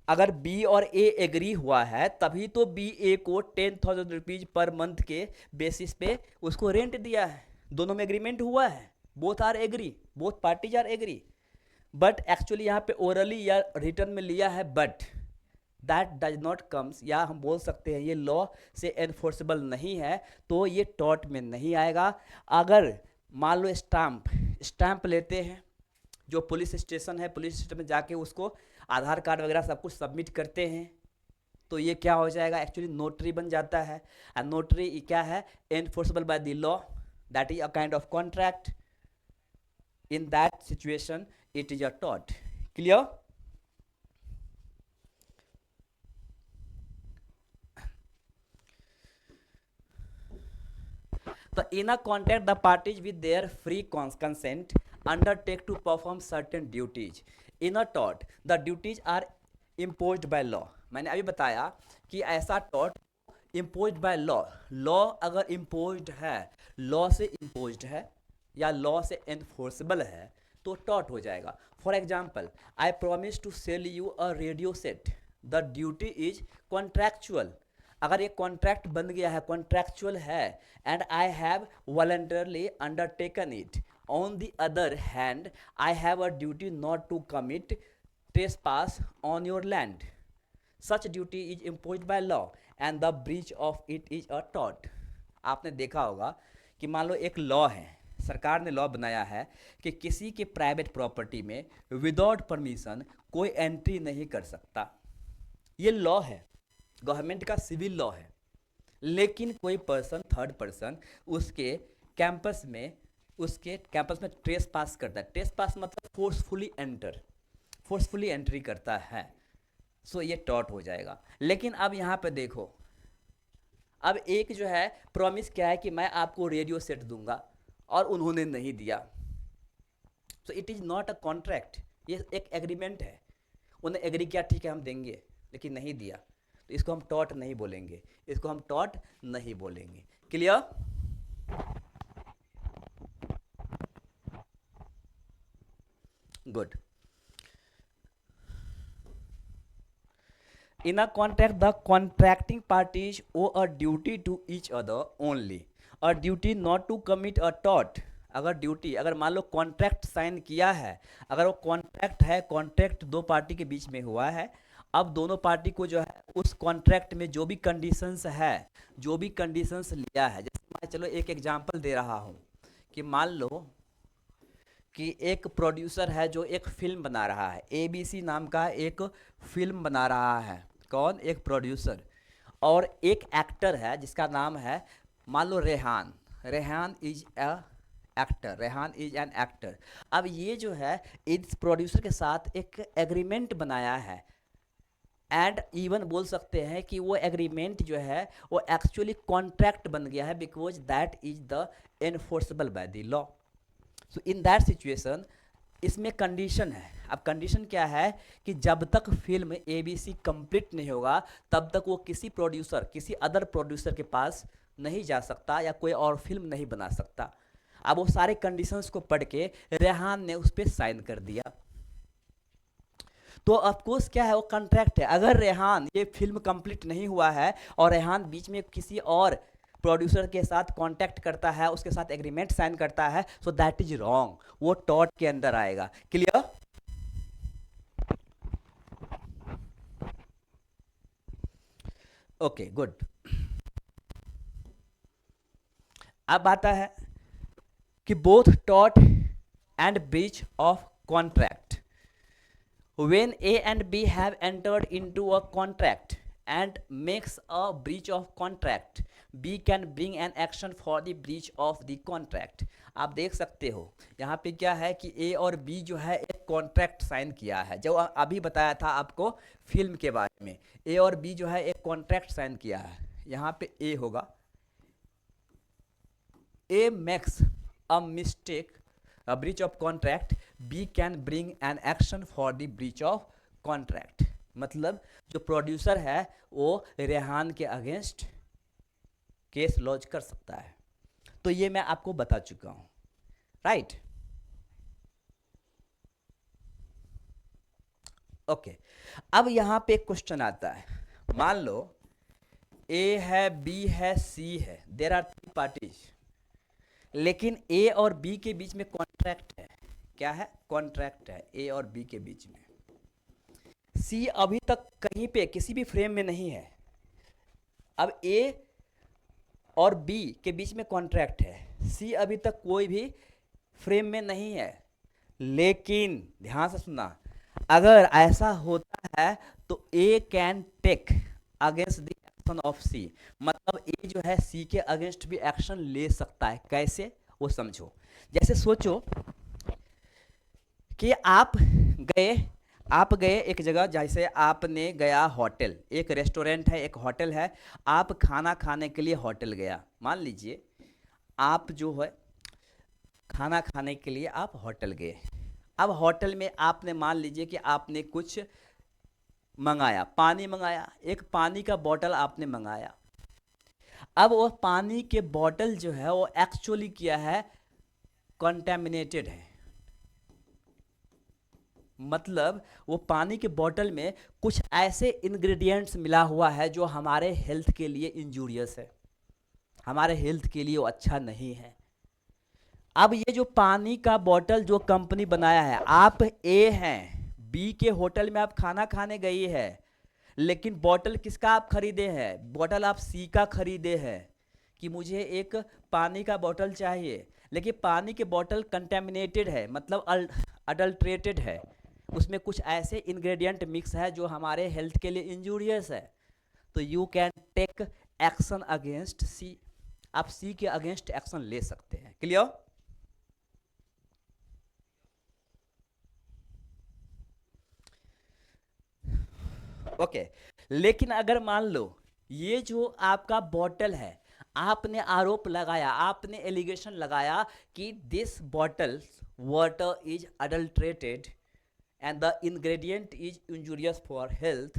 अगर बी और ए एग्री हुआ है तभी तो बी ए को 10,000 रुपीज पर मंथ के बेसिस पे उसको रेंट दिया है, दोनों में एग्रीमेंट हुआ है, both are agree, both parties are agree. But actually यहाँ पे ओरली या रिटर्न में लिया है, but that does not comes, या हम बोल सकते हैं ये लॉ से एनफोर्सेबल नहीं है, तो ये टॉट में नहीं आएगा। अगर मान लो स्टैम्प लेते हैं, जो पुलिस स्टेशन है, पुलिस स्टेशन में जाके उसको आधार कार्ड वगैरह सब कुछ सबमिट करते हैं, तो ये क्या हो जाएगा, एक्चुअली नोटरी बन जाता है। एंड नोटरी क्या है, enforceable by the law, that is a kind of contract. In that situation it is a taught. Clear? So in a contract, the parties with their free consent undertake to perform certain duties. In a tort, the duties are imposed by law. मैंने अभी बताया कि ऐसा tort imposed by law, law अगर imposed है, law से imposed है या law से enforceable है, तो tort हो जाएगा। For example, I promise to sell you a radio set. The duty is contractual. अगर ये कॉन्ट्रैक्ट बन गया है, कॉन्ट्रैक्चुअल है, and I have voluntarily undertaken it, on the other hand I have a duty not to commit trespass on your land, such duty is imposed by law and the breach of it is a टॉट। आपने देखा होगा कि मान लो एक law है, सरकार ने लॉ बनाया है कि किसी के प्राइवेट प्रॉपर्टी में विदाउट परमिशन कोई एंट्री नहीं कर सकता, ये लॉ है, गवर्नमेंट का सिविल लॉ है। लेकिन कोई पर्सन, थर्ड पर्सन उसके कैंपस में ट्रेस पास करता है। ट्रेस पास मतलब फोर्सफुली एंट्री करता है, सो ये टॉट हो जाएगा। लेकिन अब यहाँ पे देखो, अब एक जो है प्रॉमिस क्या है कि मैं आपको रेडियो सेट दूंगा और उन्होंने नहीं दिया, so it is not a contract, ये एक एग्रीमेंट है। उन्हें एग्री किया, ठीक है हम देंगे, लेकिन नहीं दिया, तो इसको हम टॉट नहीं बोलेंगे, इसको हम टॉट नहीं बोलेंगे। Clear? Good. In a contract, the contracting parties owe a duty to each other only, a duty not to commit a tort. अगर मान लो कॉन्ट्रैक्ट साइन किया है, अगर वो कॉन्ट्रैक्ट है, कॉन्ट्रैक्ट दो पार्टी के बीच में हुआ है, अब दोनों पार्टी को जो है उस कॉन्ट्रैक्ट में जो भी कंडीशंस है, जो भी कंडीशंस लिया है, जैसे मैं चलो एक एग्जांपल दे रहा हूँ कि मान लो कि एक प्रोड्यूसर है जो एक फिल्म बना रहा है, ABC नाम का एक फिल्म बना रहा है। कौन? एक प्रोड्यूसर। और एक एक्टर है जिसका नाम है, मान लो Rehan. Rehan is a actor, Rehan is an actor. अब ये जो है इस प्रोड्यूसर के साथ एक एग्रीमेंट बनाया है, एंड इवन बोल सकते हैं कि वो एग्रीमेंट जो है वो एक्चुअली कॉन्ट्रैक्ट बन गया है, because that is the enforceable by the law. So in that situation इसमें कंडीशन है। अब कंडीशन क्या है कि जब तक फिल्म ABC कंप्लीट नहीं होगा तब तक वो किसी प्रोड्यूसर, किसी अदर प्रोड्यूसर के पास नहीं जा सकता या कोई और फिल्म नहीं बना सकता। अब वो सारे कंडीशंस को पढ़ के रेहान ने उस पर साइन कर दिया। तो ऑफकोर्स क्या है, वो कॉन्ट्रैक्ट है। अगर रेहान, ये फिल्म कंप्लीट नहीं हुआ है और रेहान बीच में किसी और प्रोड्यूसर के साथ कांटेक्ट करता है, उसके साथ एग्रीमेंट साइन करता है, सो दैट इज रॉन्ग, वो टॉट के अंदर आएगा। क्लियर? Okay, good. अब आता है कि both taught and breach of contract. When A and B have entered into a contract and makes a breach of contract, B can bring an action for the breach of the contract. आप देख सकते हो यहाँ पे क्या है कि A और B जो है एक कॉन्ट्रैक्ट साइन किया है। जो अभी बताया था आपको फिल्म के बारे में, A और B जो है एक कॉन्ट्रैक्ट साइन किया है। यहाँ पे A होगा, A makes a mistake, a breach of contract, B can bring an action for the breach of contract। मतलब जो प्रोड्यूसर है वो रेहान के अगेंस्ट केस लॉन्च कर सकता है। तो ये मैं आपको बता चुका हूं, राइट? ओके, अब यहां पे एक क्वेश्चन आता है। मान लो A है, B है, C है, देयर आर 3 पार्टीज, लेकिन A और B के बीच में कॉन्ट्रैक्ट है। क्या है? कॉन्ट्रैक्ट है A और B के बीच में। C अभी तक कहीं पे किसी भी फ्रेम में नहीं है। अब A और B के बीच में कॉन्ट्रैक्ट है, C अभी तक कोई भी फ्रेम में नहीं है। लेकिन ध्यान से सुनना, अगर ऐसा होता है तो A can take against the action of C। मतलब A जो है C के अगेंस्ट भी एक्शन ले सकता है। कैसे? वो समझो। जैसे सोचो कि आप गए एक जगह, जैसे आपने गया होटल, एक रेस्टोरेंट है, एक होटल है, आप खाना खाने के लिए होटल गया। मान लीजिए आप जो है खाना खाने के लिए आप होटल गए। अब होटल में आपने, मान लीजिए कि आपने कुछ मंगाया, पानी मंगाया, एक पानी का बोतल आपने मंगाया। अब वो पानी के बोतल जो है वो एक्चुअली क्या है, कंटेमिनेटेड है। मतलब वो पानी के बोतल में कुछ ऐसे इंग्रेडिएंट्स मिला हुआ है जो हमारे हेल्थ के लिए इंजूरियस है, हमारे हेल्थ के लिए वो अच्छा नहीं है। अब ये जो पानी का बोतल जो कंपनी बनाया है, आप A हैं, B के होटल में आप खाना खाने गई है, लेकिन बोतल किसका आप खरीदे हैं? बोतल आप C का खरीदे हैं कि मुझे एक पानी का बोतल चाहिए, लेकिन पानी के बोतल कंटेमिनेटेड है, मतलब अडल्ट्रेटेड है, उसमें कुछ ऐसे इंग्रेडिएंट मिक्स है जो हमारे हेल्थ के लिए इंजूरियस है। तो you can take action against C। आप C के अगेंस्ट एक्शन ले सकते हैं। क्लियर? ओके। लेकिन अगर मान लो ये जो आपका बॉटल है, आपने आरोप लगाया, आपने एलिगेशन लगाया कि this bottle water is adulterated and the ingredient is injurious for health.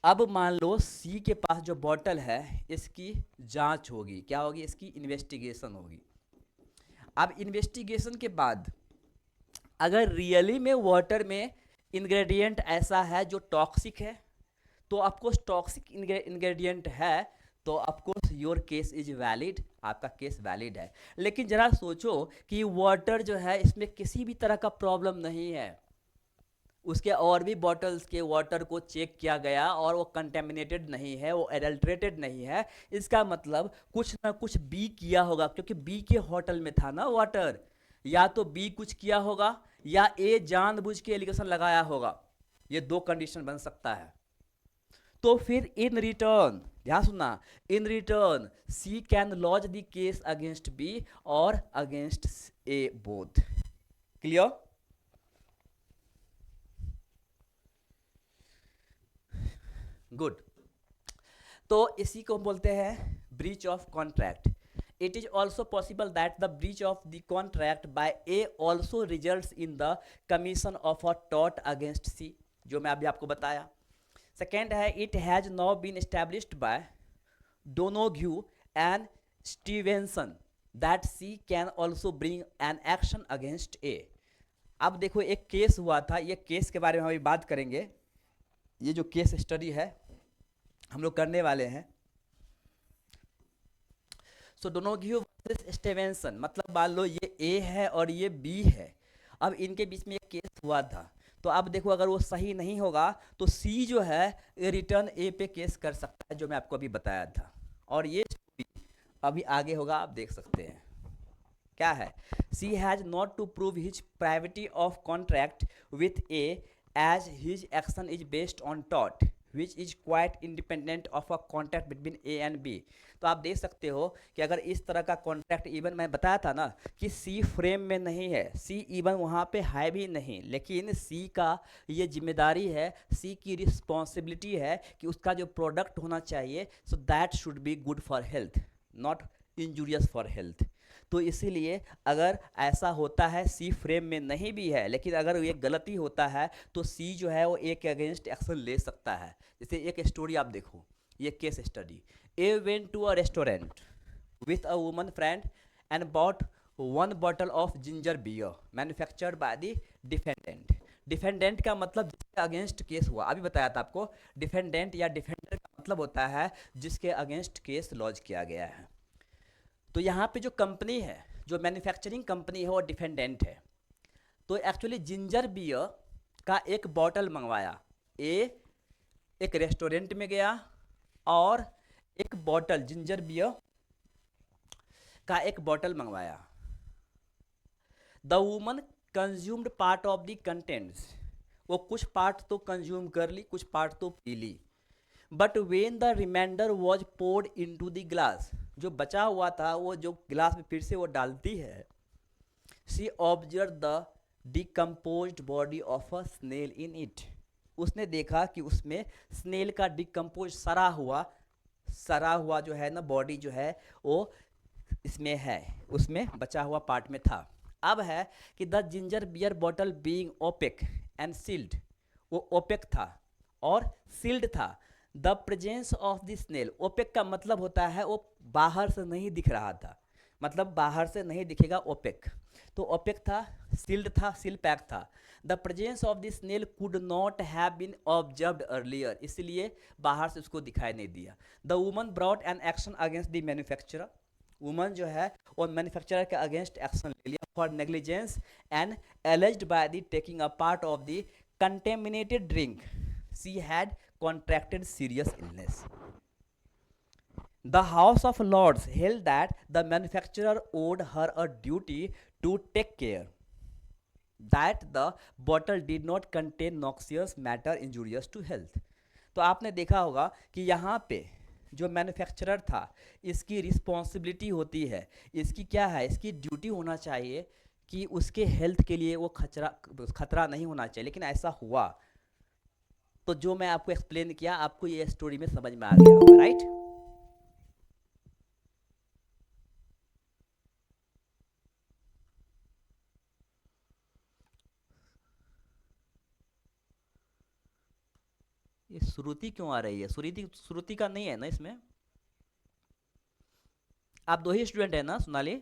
अब मान लो C के पास जो बॉटल है इसकी जांच होगी। क्या होगी? इसकी इन्वेस्टिगेशन होगी। अब इन्वेस्टिगेशन के बाद अगर रियली में वाटर में इंग्रेडिएंट ऐसा है जो टॉक्सिक है, तो ऑफकोर्स टॉक्सिक इंग्रेडिएंट है तो of course your case is valid, आपका केस वैलिड है। लेकिन जरा सोचो कि वाटर जो है इसमें किसी भी तरह का प्रॉब्लम नहीं है, उसके और भी बॉटल्स के वाटर को चेक किया गया और वो कंटेमिनेटेड नहीं है, वो एडल्ट्रेटेड नहीं है। इसका मतलब कुछ ना कुछ बी किया होगा, क्योंकि बी के होटल में था ना वाटर, या तो बी कुछ किया होगा या ए जानबूझ के एलिगेशन लगाया होगा। ये दो कंडीशन बन सकता है। तो फिर इन रिटर्न, ध्यान सुनना, in return C can lodge the case against B और against A both. Clear? Good. तो इसी को बोलते हैं breach of contract. It is also possible that the breach of the contract by A also results in the commission of a tort against C, जो मैं अभी आपको बताया। सेकेंड है, it has now been established by Donoghue and Stevenson that C can also bring an action against ए। अब देखो एक case हुआ था, ये केस के बारे में हम अभी बात करेंगे। ये जो केस स्टडी है हम लोग करने वाले हैं। सो डोनोग्यू वर्सेस स्टीवेंसन, मतलब मान लो ये ए है और ये बी है। अब इनके बीच में एक केस हुआ था, तो अब देखो अगर वो सही नहीं होगा तो सी जो है ये रिटर्न ए पे केस कर सकता है, जो मैं आपको अभी बताया था। और ये अभी आगे होगा, आप देख सकते हैं क्या है। C has not to prove his privity of contract with A as his action is based on टॉट which is quite independent of a contract between A and B. तो आप देख सकते हो कि अगर इस तरह का कॉन्ट्रैक्ट, इवन मैं बताया था ना कि सी फ्रेम में नहीं है, सी इवन वहाँ पे है भी नहीं, लेकिन सी का ये जिम्मेदारी है, सी की रिस्पॉन्सिबिलिटी है कि उसका जो प्रोडक्ट होना चाहिए so that should be good for health, not injurious for health. तो इसीलिए अगर ऐसा होता है, सी फ्रेम में नहीं भी है, लेकिन अगर ये गलती होता है तो सी जो है वो ए के अगेंस्ट एक्शन ले सकता है। जैसे एक स्टोरी आप देखो, ये case study. A went to a restaurant with a woman friend and bought 1 bottle of ginger beer manufactured by the defendant. Defendant का मतलब जिसके अगेंस्ट केस हुआ, अभी बताया था आपको। डिफेंडेंट या डिफेंडर का मतलब होता है जिसके अगेंस्ट केस लॉन्च किया गया है। तो यहाँ पे जो कंपनी है, जो मैन्युफैक्चरिंग कंपनी है, वो डिफेंडेंट है। तो एक्चुअली जिंजर बियर का एक बॉटल मंगवाया, ए एक रेस्टोरेंट में गया और एक बॉटल जिंजर बियर का एक बॉटल मंगवाया। The woman consumed part of the contents, वो कुछ पार्ट तो कंज्यूम कर ली, कुछ पार्ट तो पी ली। But when the remainder was poured into the glass, जो बचा हुआ था वो जो गिलास में फिर से वो डालती है, she observe the decomposed body of a snail in it. उसने देखा कि उसमें स्नेल का डिकम्पोज सड़ा हुआ जो है ना बॉडी जो है वो इसमें है, उसमें बचा हुआ पार्ट में था। अब है कि the ginger beer bottle being opaque and sealed, वो ओपेक था और सील्ड था। The presence of the snail, opaque का मतलब होता है वो बाहर से नहीं दिख रहा था, मतलब बाहर से नहीं दिखेगा ओपेक। तो ओपेक था, सील्ड था, सील पैक था। The presence of the snail could not have been observed earlier, इसलिए बाहर से उसको दिखाई नहीं दिया। The woman brought an action against the manufacturer, woman जो है वो मैन्युफैक्चरर के अगेंस्ट एक्शन ले लिया for negligence and alleged by the taking a part of the contaminated drink she had contracted serious illness. The House of Lords held that the manufacturer owed her a duty to take care that the bottle did not contain noxious matter injurious to health. तो आपने देखा होगा कि यहाँ पे जो manufacturer था इसकी रिस्पॉन्सिबिलिटी होती है, इसकी क्या है, इसकी ड्यूटी होना चाहिए कि उसके हेल्थ के लिए वो खतरा नहीं होना चाहिए, लेकिन ऐसा हुआ। तो जो मैं आपको एक्सप्लेन किया आपको ये स्टोरी में समझ में आ गया होगा, राइट? ये श्रुति क्यों आ रही है? श्रुति का नहीं है ना इसमें? आप दो ही स्टूडेंट है ना सोनाली?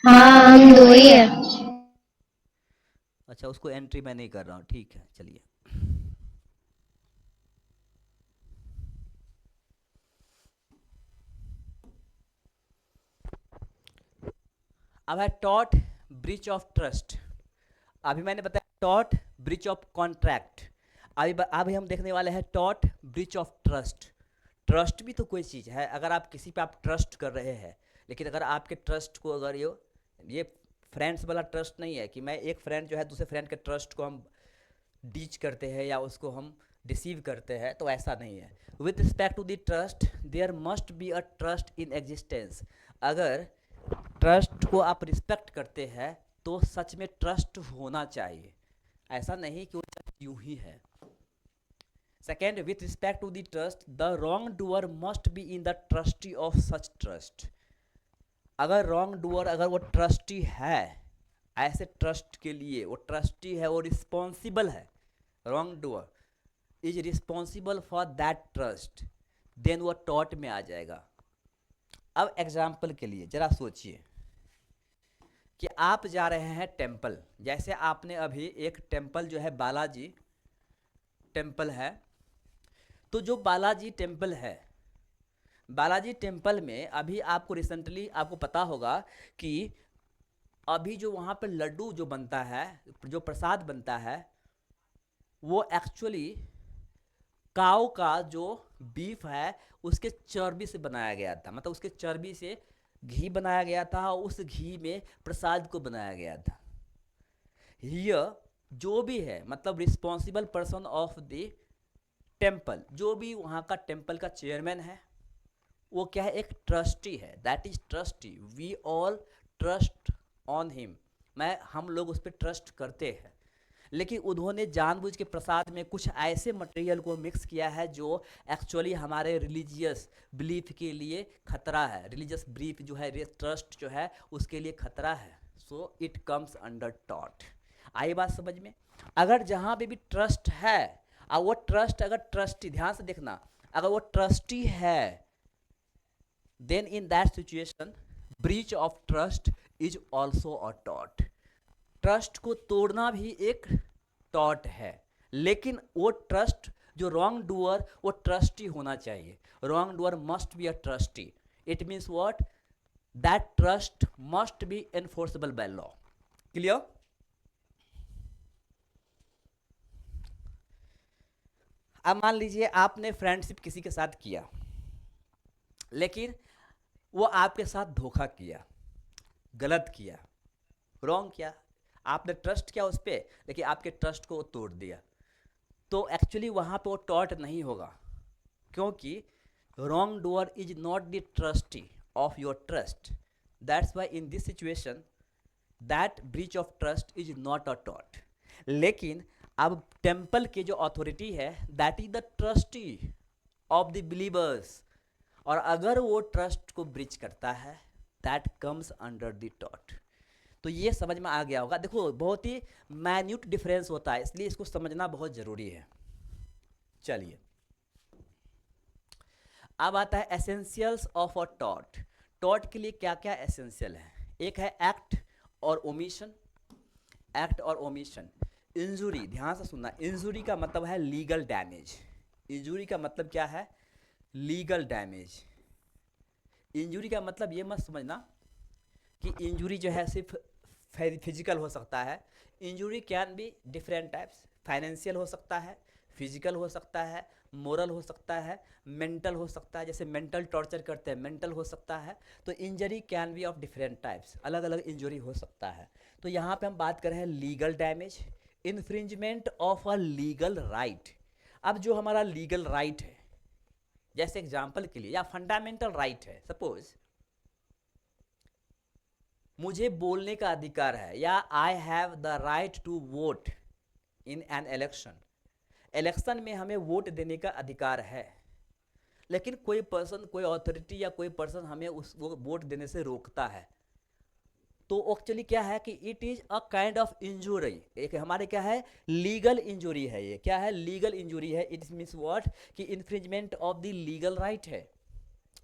हाँ हम दो ही है। अच्छा, उसको एंट्री मैं नहीं कर रहा हूँ, ठीक है, चलिए। अब है टॉट ब्रीच ऑफ ट्रस्ट। अभी मैंने बताया टॉट ब्रीच ऑफ कॉन्ट्रैक्ट, अभी हम देखने वाले हैं taught breach of trust. Trust भी तो कोई चीज़ है। अगर आप किसी पे आप ट्रस्ट कर रहे हैं, लेकिन अगर आपके ट्रस्ट को अगर ये फ्रेंड्स वाला ट्रस्ट नहीं है कि मैं एक फ्रेंड जो है दूसरे फ्रेंड के ट्रस्ट को हम डीच करते हैं या उसको हम डिसीव करते हैं, तो ऐसा नहीं है। With respect to the trust there must be a trust in existence. अगर ट्रस्ट को आप रिस्पेक्ट करते हैं तो सच में ट्रस्ट होना चाहिए, ऐसा नहीं कि वो यूं ही है। Second, with respect to the trust the wrong doer must be in the trustee of such trust. अगर रॉन्ग डूअर अगर वो ट्रस्टी है, ऐसे ट्रस्ट के लिए वो ट्रस्टी है, वो रिस्पॉन्सिबल है, wrong doer is responsible for that trust, then वो टॉट में आ जाएगा। अब एग्जाम्पल के लिए जरा सोचिए कि आप जा रहे हैं टेम्पल, जैसे आपने अभी एक टेम्पल जो है बालाजी टेम्पल है, तो जो बालाजी टेम्पल है, बालाजी टेम्पल में अभी आपको रिसेंटली आपको पता होगा कि अभी जो वहाँ पर लड्डू जो बनता है, जो प्रसाद बनता है, वो एक्चुअली काऊ का जो बीफ है उसके चर्बी से बनाया गया था, मतलब उसके चर्बी से घी बनाया गया था और उस घी में प्रसाद को बनाया गया था। हियर जो भी है, मतलब responsible person of the temple, जो भी वहाँ का टेम्पल का चेयरमैन है, वो क्या है, एक ट्रस्टी है, that is trustee. We all trust on him, हम लोग उस पर ट्रस्ट करते हैं। लेकिन उन्होंने जानबूझ के प्रसाद में कुछ ऐसे मटेरियल को मिक्स किया है जो एक्चुअली हमारे रिलीजियस बिलीफ के लिए खतरा है, रिलीजियस बिलीफ जो है, ट्रस्ट जो है उसके लिए खतरा है। सो इट कम्स अंडर टॉट। आई बात समझ में? अगर जहाँ पे भी ट्रस्ट है और वो ट्रस्ट अगर ट्रस्टी, ध्यान से देखना, अगर वो ट्रस्टी है, then in that situation breach of trust is also a टॉट। ट्रस्ट को तोड़ना भी एक टॉट है, लेकिन वो ट्रस्ट जो रॉन्ग डूअर वो ट्रस्टी होना चाहिए। Wrong doer must be a trustee. It means what? That trust must be enforceable by law. Clear? अब मान लीजिए आपने फ्रेंडशिप किसी के साथ किया, लेकिन वो आपके साथ धोखा किया, गलत किया, रॉन्ग किया, आपने ट्रस्ट किया उस पर, लेकिन आपके ट्रस्ट को वो तोड़ दिया, तो एक्चुअली वहाँ पे वो टॉट नहीं होगा, क्योंकि wrong doer is not the trustee of your trust. That's why in this situation that breach of trust is not a taught. लेकिन अब टेम्पल के जो अथॉरिटी है, that is the trustee of the believers, और अगर वो trust को breach करता है, that comes under the taught. तो ये समझ में आ गया होगा। देखो बहुत ही माइन्यूट डिफरेंस होता है, इसलिए इसको समझना बहुत ज़रूरी है। चलिए अब आता है essentials of a taught. Taught के लिए क्या क्या एसेंशियल है? एक है एक्ट और ओमिशन। एक्ट और ओमिशन। इंजुरी, ध्यान से सुनना, इंजुरी का मतलब है लीगल डैमेज। इंजुरी का मतलब क्या है? Legal damage. इंजुरी का मतलब ये मत समझना कि इंजुरी जो है सिर्फ फिजिकल हो सकता है। Injury can be different types. Financial हो सकता है, फिजिकल हो सकता है, मोरल हो सकता है, मेंटल हो सकता है, जैसे मेंटल टॉर्चर करते हैं, मेंटल हो सकता है। तो injury can be of different types, अलग अलग इंजरी हो सकता है। तो यहाँ पे हम बात कर रहे हैं legal damage, infringement of a legal right. अब जो हमारा लीगल राइट है, जैसे एग्जाम्पल के लिए, या फंडामेंटल राइट है, सपोज मुझे बोलने का अधिकार है, या I have the right to vote in an election. Election में हमें वोट देने का अधिकार है, लेकिन कोई पर्सन, कोई अथॉरिटी या कोई पर्सन हमें उस वो वोट देने से रोकता है, तो एक्चुअली क्या है कि it is a kind of injury. एक हमारे क्या है, लीगल इंजुरी है। ये क्या है? लीगल इंजुरी है। It means what? कि infringement of the legal right है।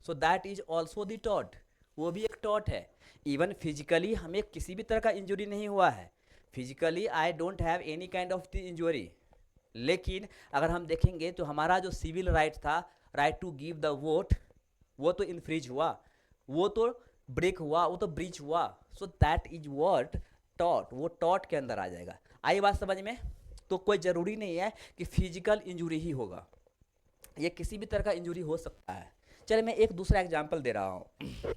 So that is also the टॉट, वो भी एक टॉट है। इवन फिजिकली हमें किसी भी तरह का इंजुरी नहीं हुआ है, physically I don't have any kind of the injury, लेकिन अगर हम देखेंगे तो हमारा जो सिविल राइट था, right to give the vote, वो तो इन्फ्रिज हुआ, वो तो ब्रेक हुआ, वो तो ब्रीच हुआ। सो दैट इज व्हाट? टॉट। वो टॉट के अंदर आ जाएगा। आई बात समझ में? तो कोई ज़रूरी नहीं है कि फिजिकल इंजुरी ही होगा, ये किसी भी तरह का इंजुरी हो सकता है। चलिए मैं एक दूसरा एग्जाम्पल दे रहा हूँ।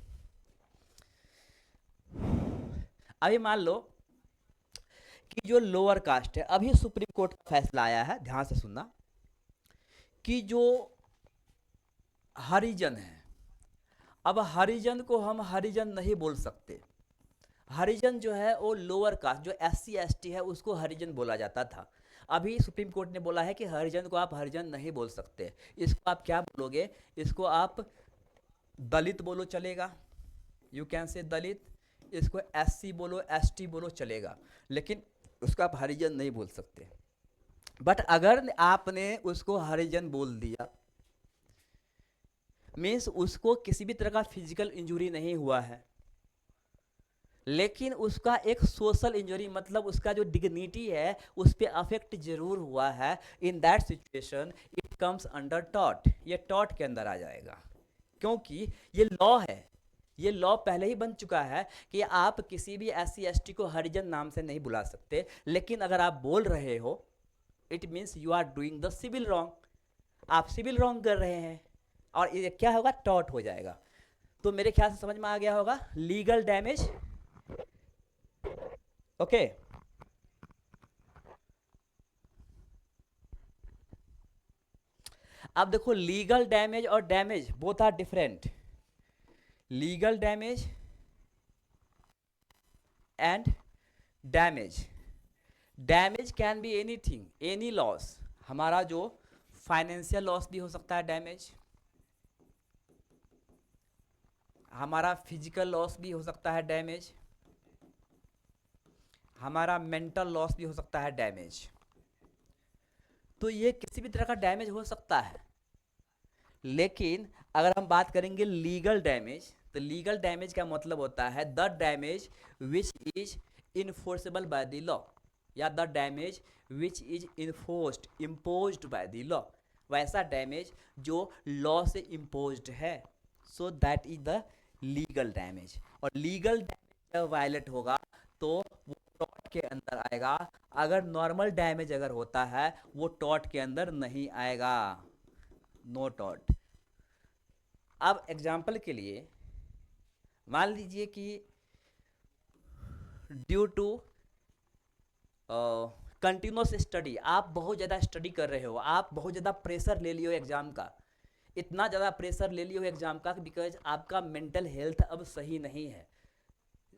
अभी मान लो कि जो लोअर कास्ट है, अभी सुप्रीम कोर्ट का फैसला आया है, ध्यान से सुनना, कि जो हरिजन है, अब हरिजन को हम हरिजन नहीं बोल सकते। हरिजन जो है वो लोअर कास्ट, जो SC ST है, उसको हरिजन बोला जाता था। अभी सुप्रीम कोर्ट ने बोला है कि हरिजन को आप हरिजन नहीं बोल सकते। इसको आप क्या बोलोगे? इसको आप दलित बोलो, चलेगा, यू कैन से दलित। इसको SC बोलो, ST बोलो, चलेगा, लेकिन उसको आप हरिजन नहीं बोल सकते। बट अगर आपने उसको हरिजन बोल दिया, मीन्स उसको किसी भी तरह का फिजिकल इंजुरी नहीं हुआ है, लेकिन उसका एक सोशल इंजरी, मतलब उसका जो डिग्निटी है उस पर अफेक्ट जरूर हुआ है। इन that situation it comes under taught, ये टॉट के अंदर आ जाएगा, क्योंकि ये लॉ है। ये लॉ पहले ही बन चुका है कि आप किसी भी SC ST को हरिजन नाम से नहीं बुला सकते, लेकिन अगर आप बोल रहे हो, it means you are doing the civil wrong, आप सिविल रॉन्ग कर रहे हैं, और ये क्या होगा? टॉट हो जाएगा। तो मेरे ख्याल से समझ में आ गया होगा लीगल डैमेज। ओके, अब देखो लीगल डैमेज और damage both are different. Legal damage and damage, damage can be anything, any loss. हमारा जो फाइनेंशियल लॉस भी हो सकता है डैमेज, हमारा फिजिकल लॉस भी हो सकता है डैमेज, हमारा मेंटल लॉस भी हो सकता है डैमेज। तो ये किसी भी तरह का डैमेज हो सकता है। लेकिन अगर हम बात करेंगे लीगल डैमेज, तो लीगल डैमेज का मतलब होता है the damage which is enforceable by the law, या the damage which is enforced imposed by the law, वैसा डैमेज जो लॉ से इम्पोज्ड है। So that is the legal damage. और लीगल डैमेज जब वायलेट होगा तो वो टॉट के अंदर आएगा। अगर नॉर्मल डैमेज अगर होता है वो टॉट के अंदर नहीं आएगा, नो टॉट। अब एग्जाम्पल के लिए मान लीजिए कि ड्यू टू कंटिन्यूस स्टडी, आप बहुत ज़्यादा स्टडी कर रहे हो, आप बहुत ज़्यादा प्रेशर ले लियो एग्ज़ाम का, इतना ज़्यादा प्रेशर ले लियो एग्ज़ाम का बिकॉज आपका मेंटल हेल्थ अब सही नहीं है,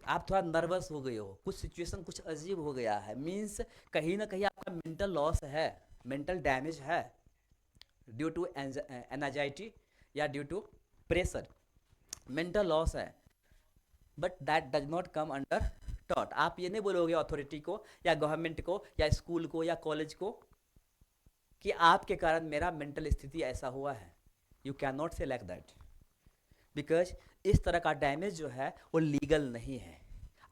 आप थोड़ा नर्वस हो गए हो, कुछ सिचुएशन कुछ अजीब हो गया है, मीन्स कहीं ना कहीं आपका मेंटल लॉस है, मेंटल डैमेज है, ड्यू टू एनजाइटी या due to pressure, mental loss है। But that does not come under टॉट। आप ये नहीं बोलोगे अथॉरिटी को या गवर्नमेंट को या स्कूल को या कॉलेज को कि आपके कारण मेरा मेंटल स्थिति ऐसा हुआ है। यू कैन नॉट से लाइक दैट, बिकॉज इस तरह का डैमेज जो है वो लीगल नहीं है।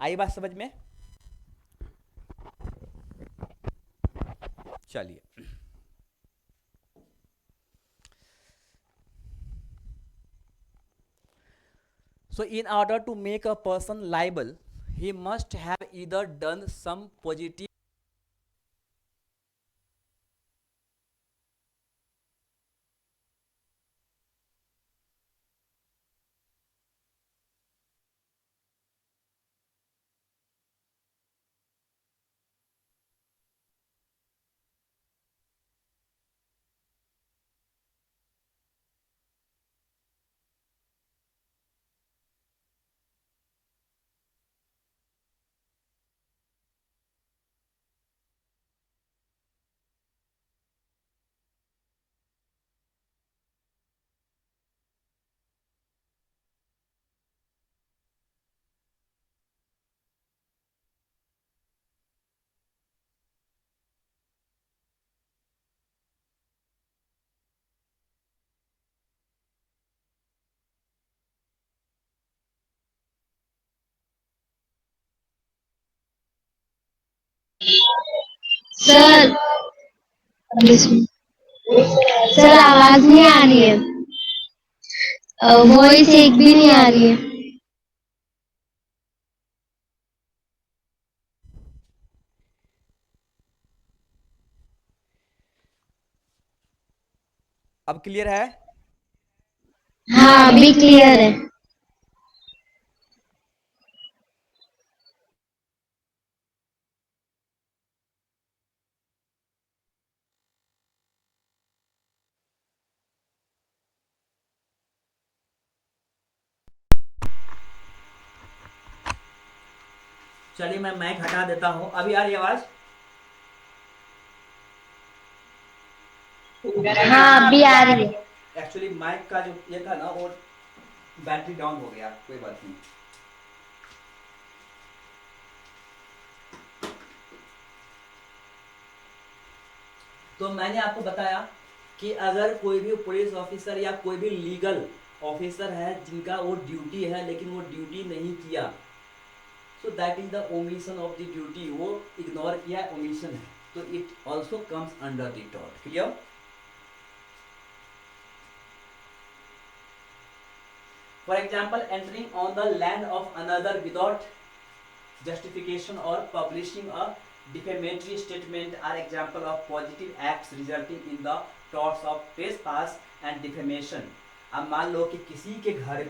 आई बात समझ में? चलिए, so in order to make a person liable, he must have either done some positive sir, sir आवाज नहीं आ रही है, वॉइस एक भी नहीं आ रही है। अब क्लियर है? हाँ अभी क्लियर है। चलिए मैं माइक हटा देता हूँ। अभी आ रही आवाज? हाँ अभी आ रही है। एक्चुअली माइक का जो ये था ना वो बैटरी डाउन हो गया, कोई बात नहीं। तो मैंने आपको बताया कि अगर कोई भी पुलिस ऑफिसर या कोई भी लीगल ऑफिसर है जिनका वो ड्यूटी है लेकिन वो ड्यूटी नहीं किया, सो that is the omission of the duty, वो इग्नोर किया, ओमिशन है, तो it also comes under the tort. Clear? For example, entering on the land of another without justification or publishing a defamatory statement are example of positive acts resulting in the torts of trespass and defamation। अब मान लो कि किसी के घर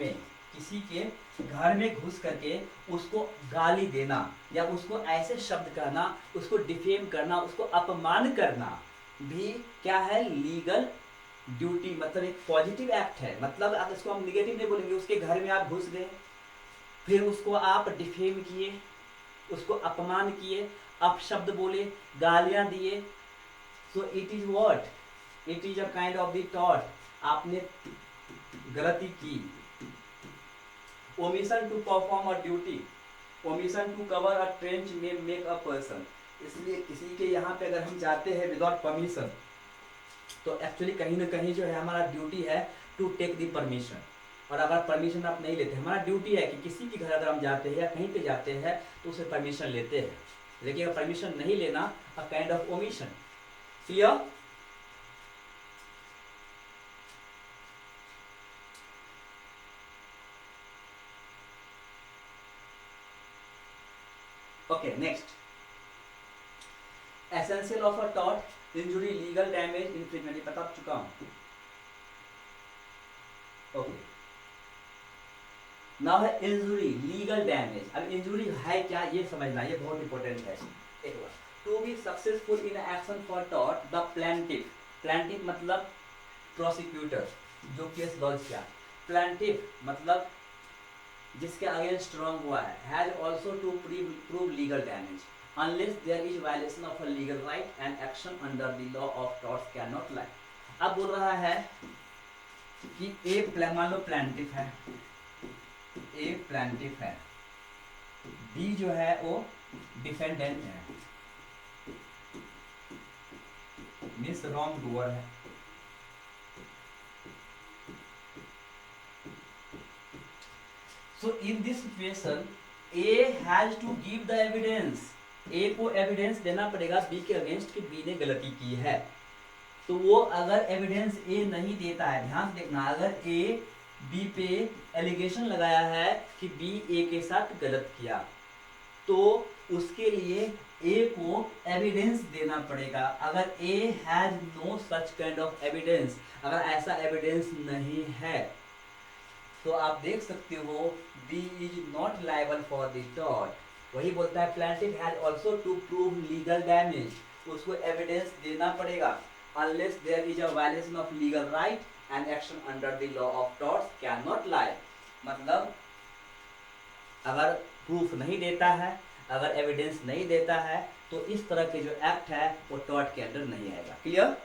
में घुस करके उसको गाली देना या उसको ऐसे शब्द कहना, उसको डिफेम करना, उसको अपमान करना भी क्या है? लीगल ड्यूटी, मतलब एक पॉजिटिव एक्ट है। मतलब अब इसको हम निगेटिव नहीं बोलेंगे, उसके घर में आप घुस गए, फिर उसको आप डिफेम किए, उसको अपमान किए, अपशब्द बोले, गालियां दिए, so it is what? It is a kind of the tort. आपने गलती की। Omission to perform a duty, omission to cover a trench में मेक अ पर्सन। इसलिए किसी के यहाँ पे अगर हम जाते हैं विदाउट परमिशन, तो एक्चुअली कहीं ना कहीं जो है हमारा ड्यूटी है टू टेक द परमिशन। और अगर परमिशन आप नहीं लेते, हमारा ड्यूटी है कि किसी के घर अगर हम जाते हैं या कहीं पे जाते हैं तो उसे परमिशन लेते हैं, लेकिन अगर परमिशन नहीं लेना, a kind of omission. Clear? Okay, next, essential of a tort, injury, legal damage, infringement, बता चुका हूं। ओके, नाउ है इंजुरी, लीगल डैमेज। अब इंजुरी है क्या ये समझना, ये बहुत इंपॉर्टेंट है। एक बार, to be successful in action for tort the plaintiff, plaintiff मतलब प्रोसिक्यूटर जो केस लॉन्च किया, प्लेंटिफ मतलब जिसके अगेंस्ट रॉन्ग हुआ है, has also to prove legal damage unless there is violation of a legal right and action under the law of torts can not lie. अब बोल रहा है कि मान लो प्लेंटिफ है, ए प्लेंटिफ है, बी जो है वो डिफेंडेंट है, मीन्स रॉन्ग डूअर है। So in this situation, A has to give the evidence, A को एविडेंस देना पड़ेगा B के अगेंस्ट कि B ने गलती की है। तो वो अगर एविडेंस A नहीं देता है, ध्यान देखना, अगर A B पे एलिगेशन लगाया है कि B A के साथ गलत किया, तो उसके लिए A को एविडेंस देना पड़ेगा। अगर A has no such kind of evidence, अगर ऐसा एविडेंस नहीं है, तो आप देख सकते हो B is not liable for the tort. वही बोलता है plaintiff has also to prove legal damage, उसको एविडेंस देना पड़ेगा unless there is a violation of legal right and action under the law of torts can not lie. मतलब अगर proof नहीं देता है, अगर एविडेंस नहीं देता है, तो इस तरह के जो एक्ट है वो टॉर्ट के अंडर नहीं आएगा। Clear?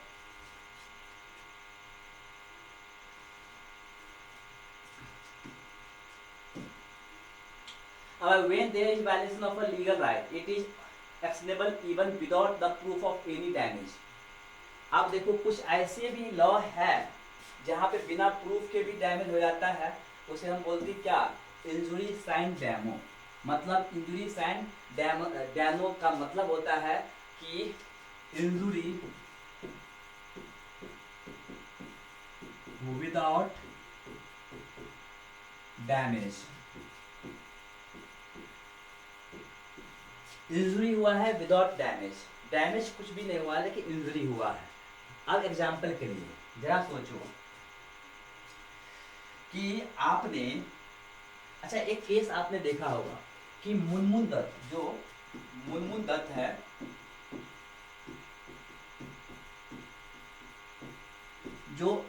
When there is violation of a legal right, it is actionable even without the proof of any damage। अब देखो कुछ ऐसे भी लॉ है जहाँ पे बिना प्रूफ के भी डैमेज हो जाता है, उसे हम बोलते हैं क्या? इंजुरी साइन डैमो। मतलब इंजुरी साइन डैमो का मतलब होता है कि इंजुरी विदाउट डैमेज, इंजरी हुआ है विदाउट डैमेज, डैमेज कुछ भी नहीं हुआ लेकिन इंजरी हुआ है। अब एग्जाम्पल के लिए जरा सोचो कि आपने, अच्छा एक केस आपने देखा होगा कि मुनमुन दत्त, जो मुनमुन दत्त है, जो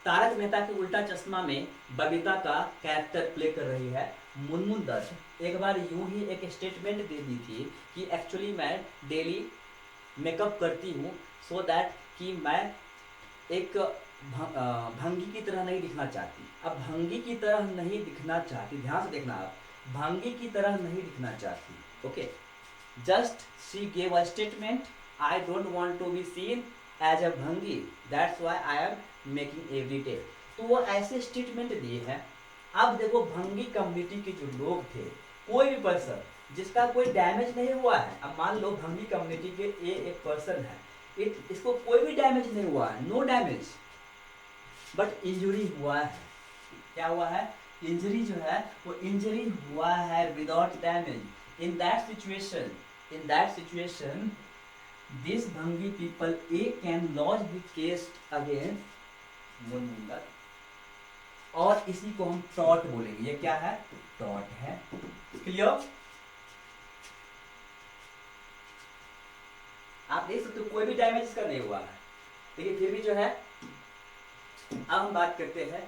तारक मेहता के उल्टा चश्मा में बबीता का कैरेक्टर प्ले कर रही है मुनमुन दत्त। एक बार यूं ही एक स्टेटमेंट दे दी थी कि एक्चुअली मैं डेली मेकअप करती हूँ सो दैट कि मैं एक भंगी की तरह नहीं दिखना चाहती। अब भंगी की तरह नहीं दिखना चाहती, ध्यान से देखना आप, भंगी की तरह नहीं दिखना चाहती। Okay, just she gave a statement, I don't want to be seen as a bhangi, that's why I am making every day. तो वो ऐसे स्टेटमेंट दिए हैं। अब देखो भंगी कम्युनिटी के जो लोग थे, कोई भी पर्सन जिसका कोई डैमेज नहीं हुआ है, अब मान लो भंगी कम्युनिटी के ये एक पर्सन है, इसको कोई भी डैमेज नहीं हुआ है, नो डैमेज, बट इंजरी हुआ है। क्या हुआ है? इंजरी जो है वो इंजरी हुआ है without damage. In that situation this bhangi people A can launch the case against Munmun Dutt, और इसी को हम टॉट बोलेंगे। ये क्या है? टॉट है। क्लियर? आप देख सकते हो कोई भी डैमेज इसका नहीं हुआ है, लेकिन फिर भी जो है, अब हम बात करते हैं,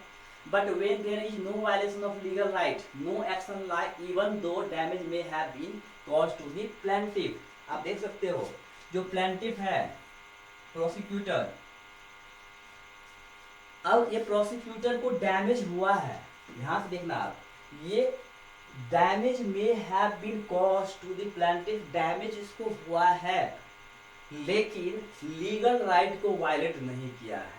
but when there is no violation of legal right, no action like even though damage may have been caused to the plaintiff. आप देख सकते हो जो प्लेंटिफ है, प्रोसिक्यूटर, अब ये प्रोसिक्यूटर को डैमेज हुआ है, ध्यान से देखना आप, ये damage may have been caused to the plaintiff, damage इसको हुआ है लेकिन लीगल राइट को वायलेट नहीं किया है।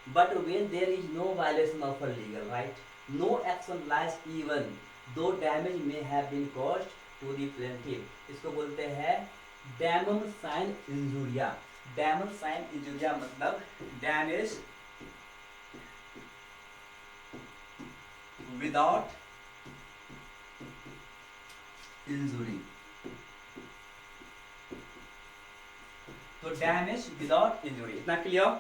But when there is no violation of a legal right, no action lies even though damage may have been caused to the plaintiff, इसको बोलते हैं डैमन साइन इंजुरिया। डैमन साइन इंजुरिया मतलब डैमेज विदाउट इंजुरी। तो डैमेज विदाउट इंजुरी, इतना क्लियर?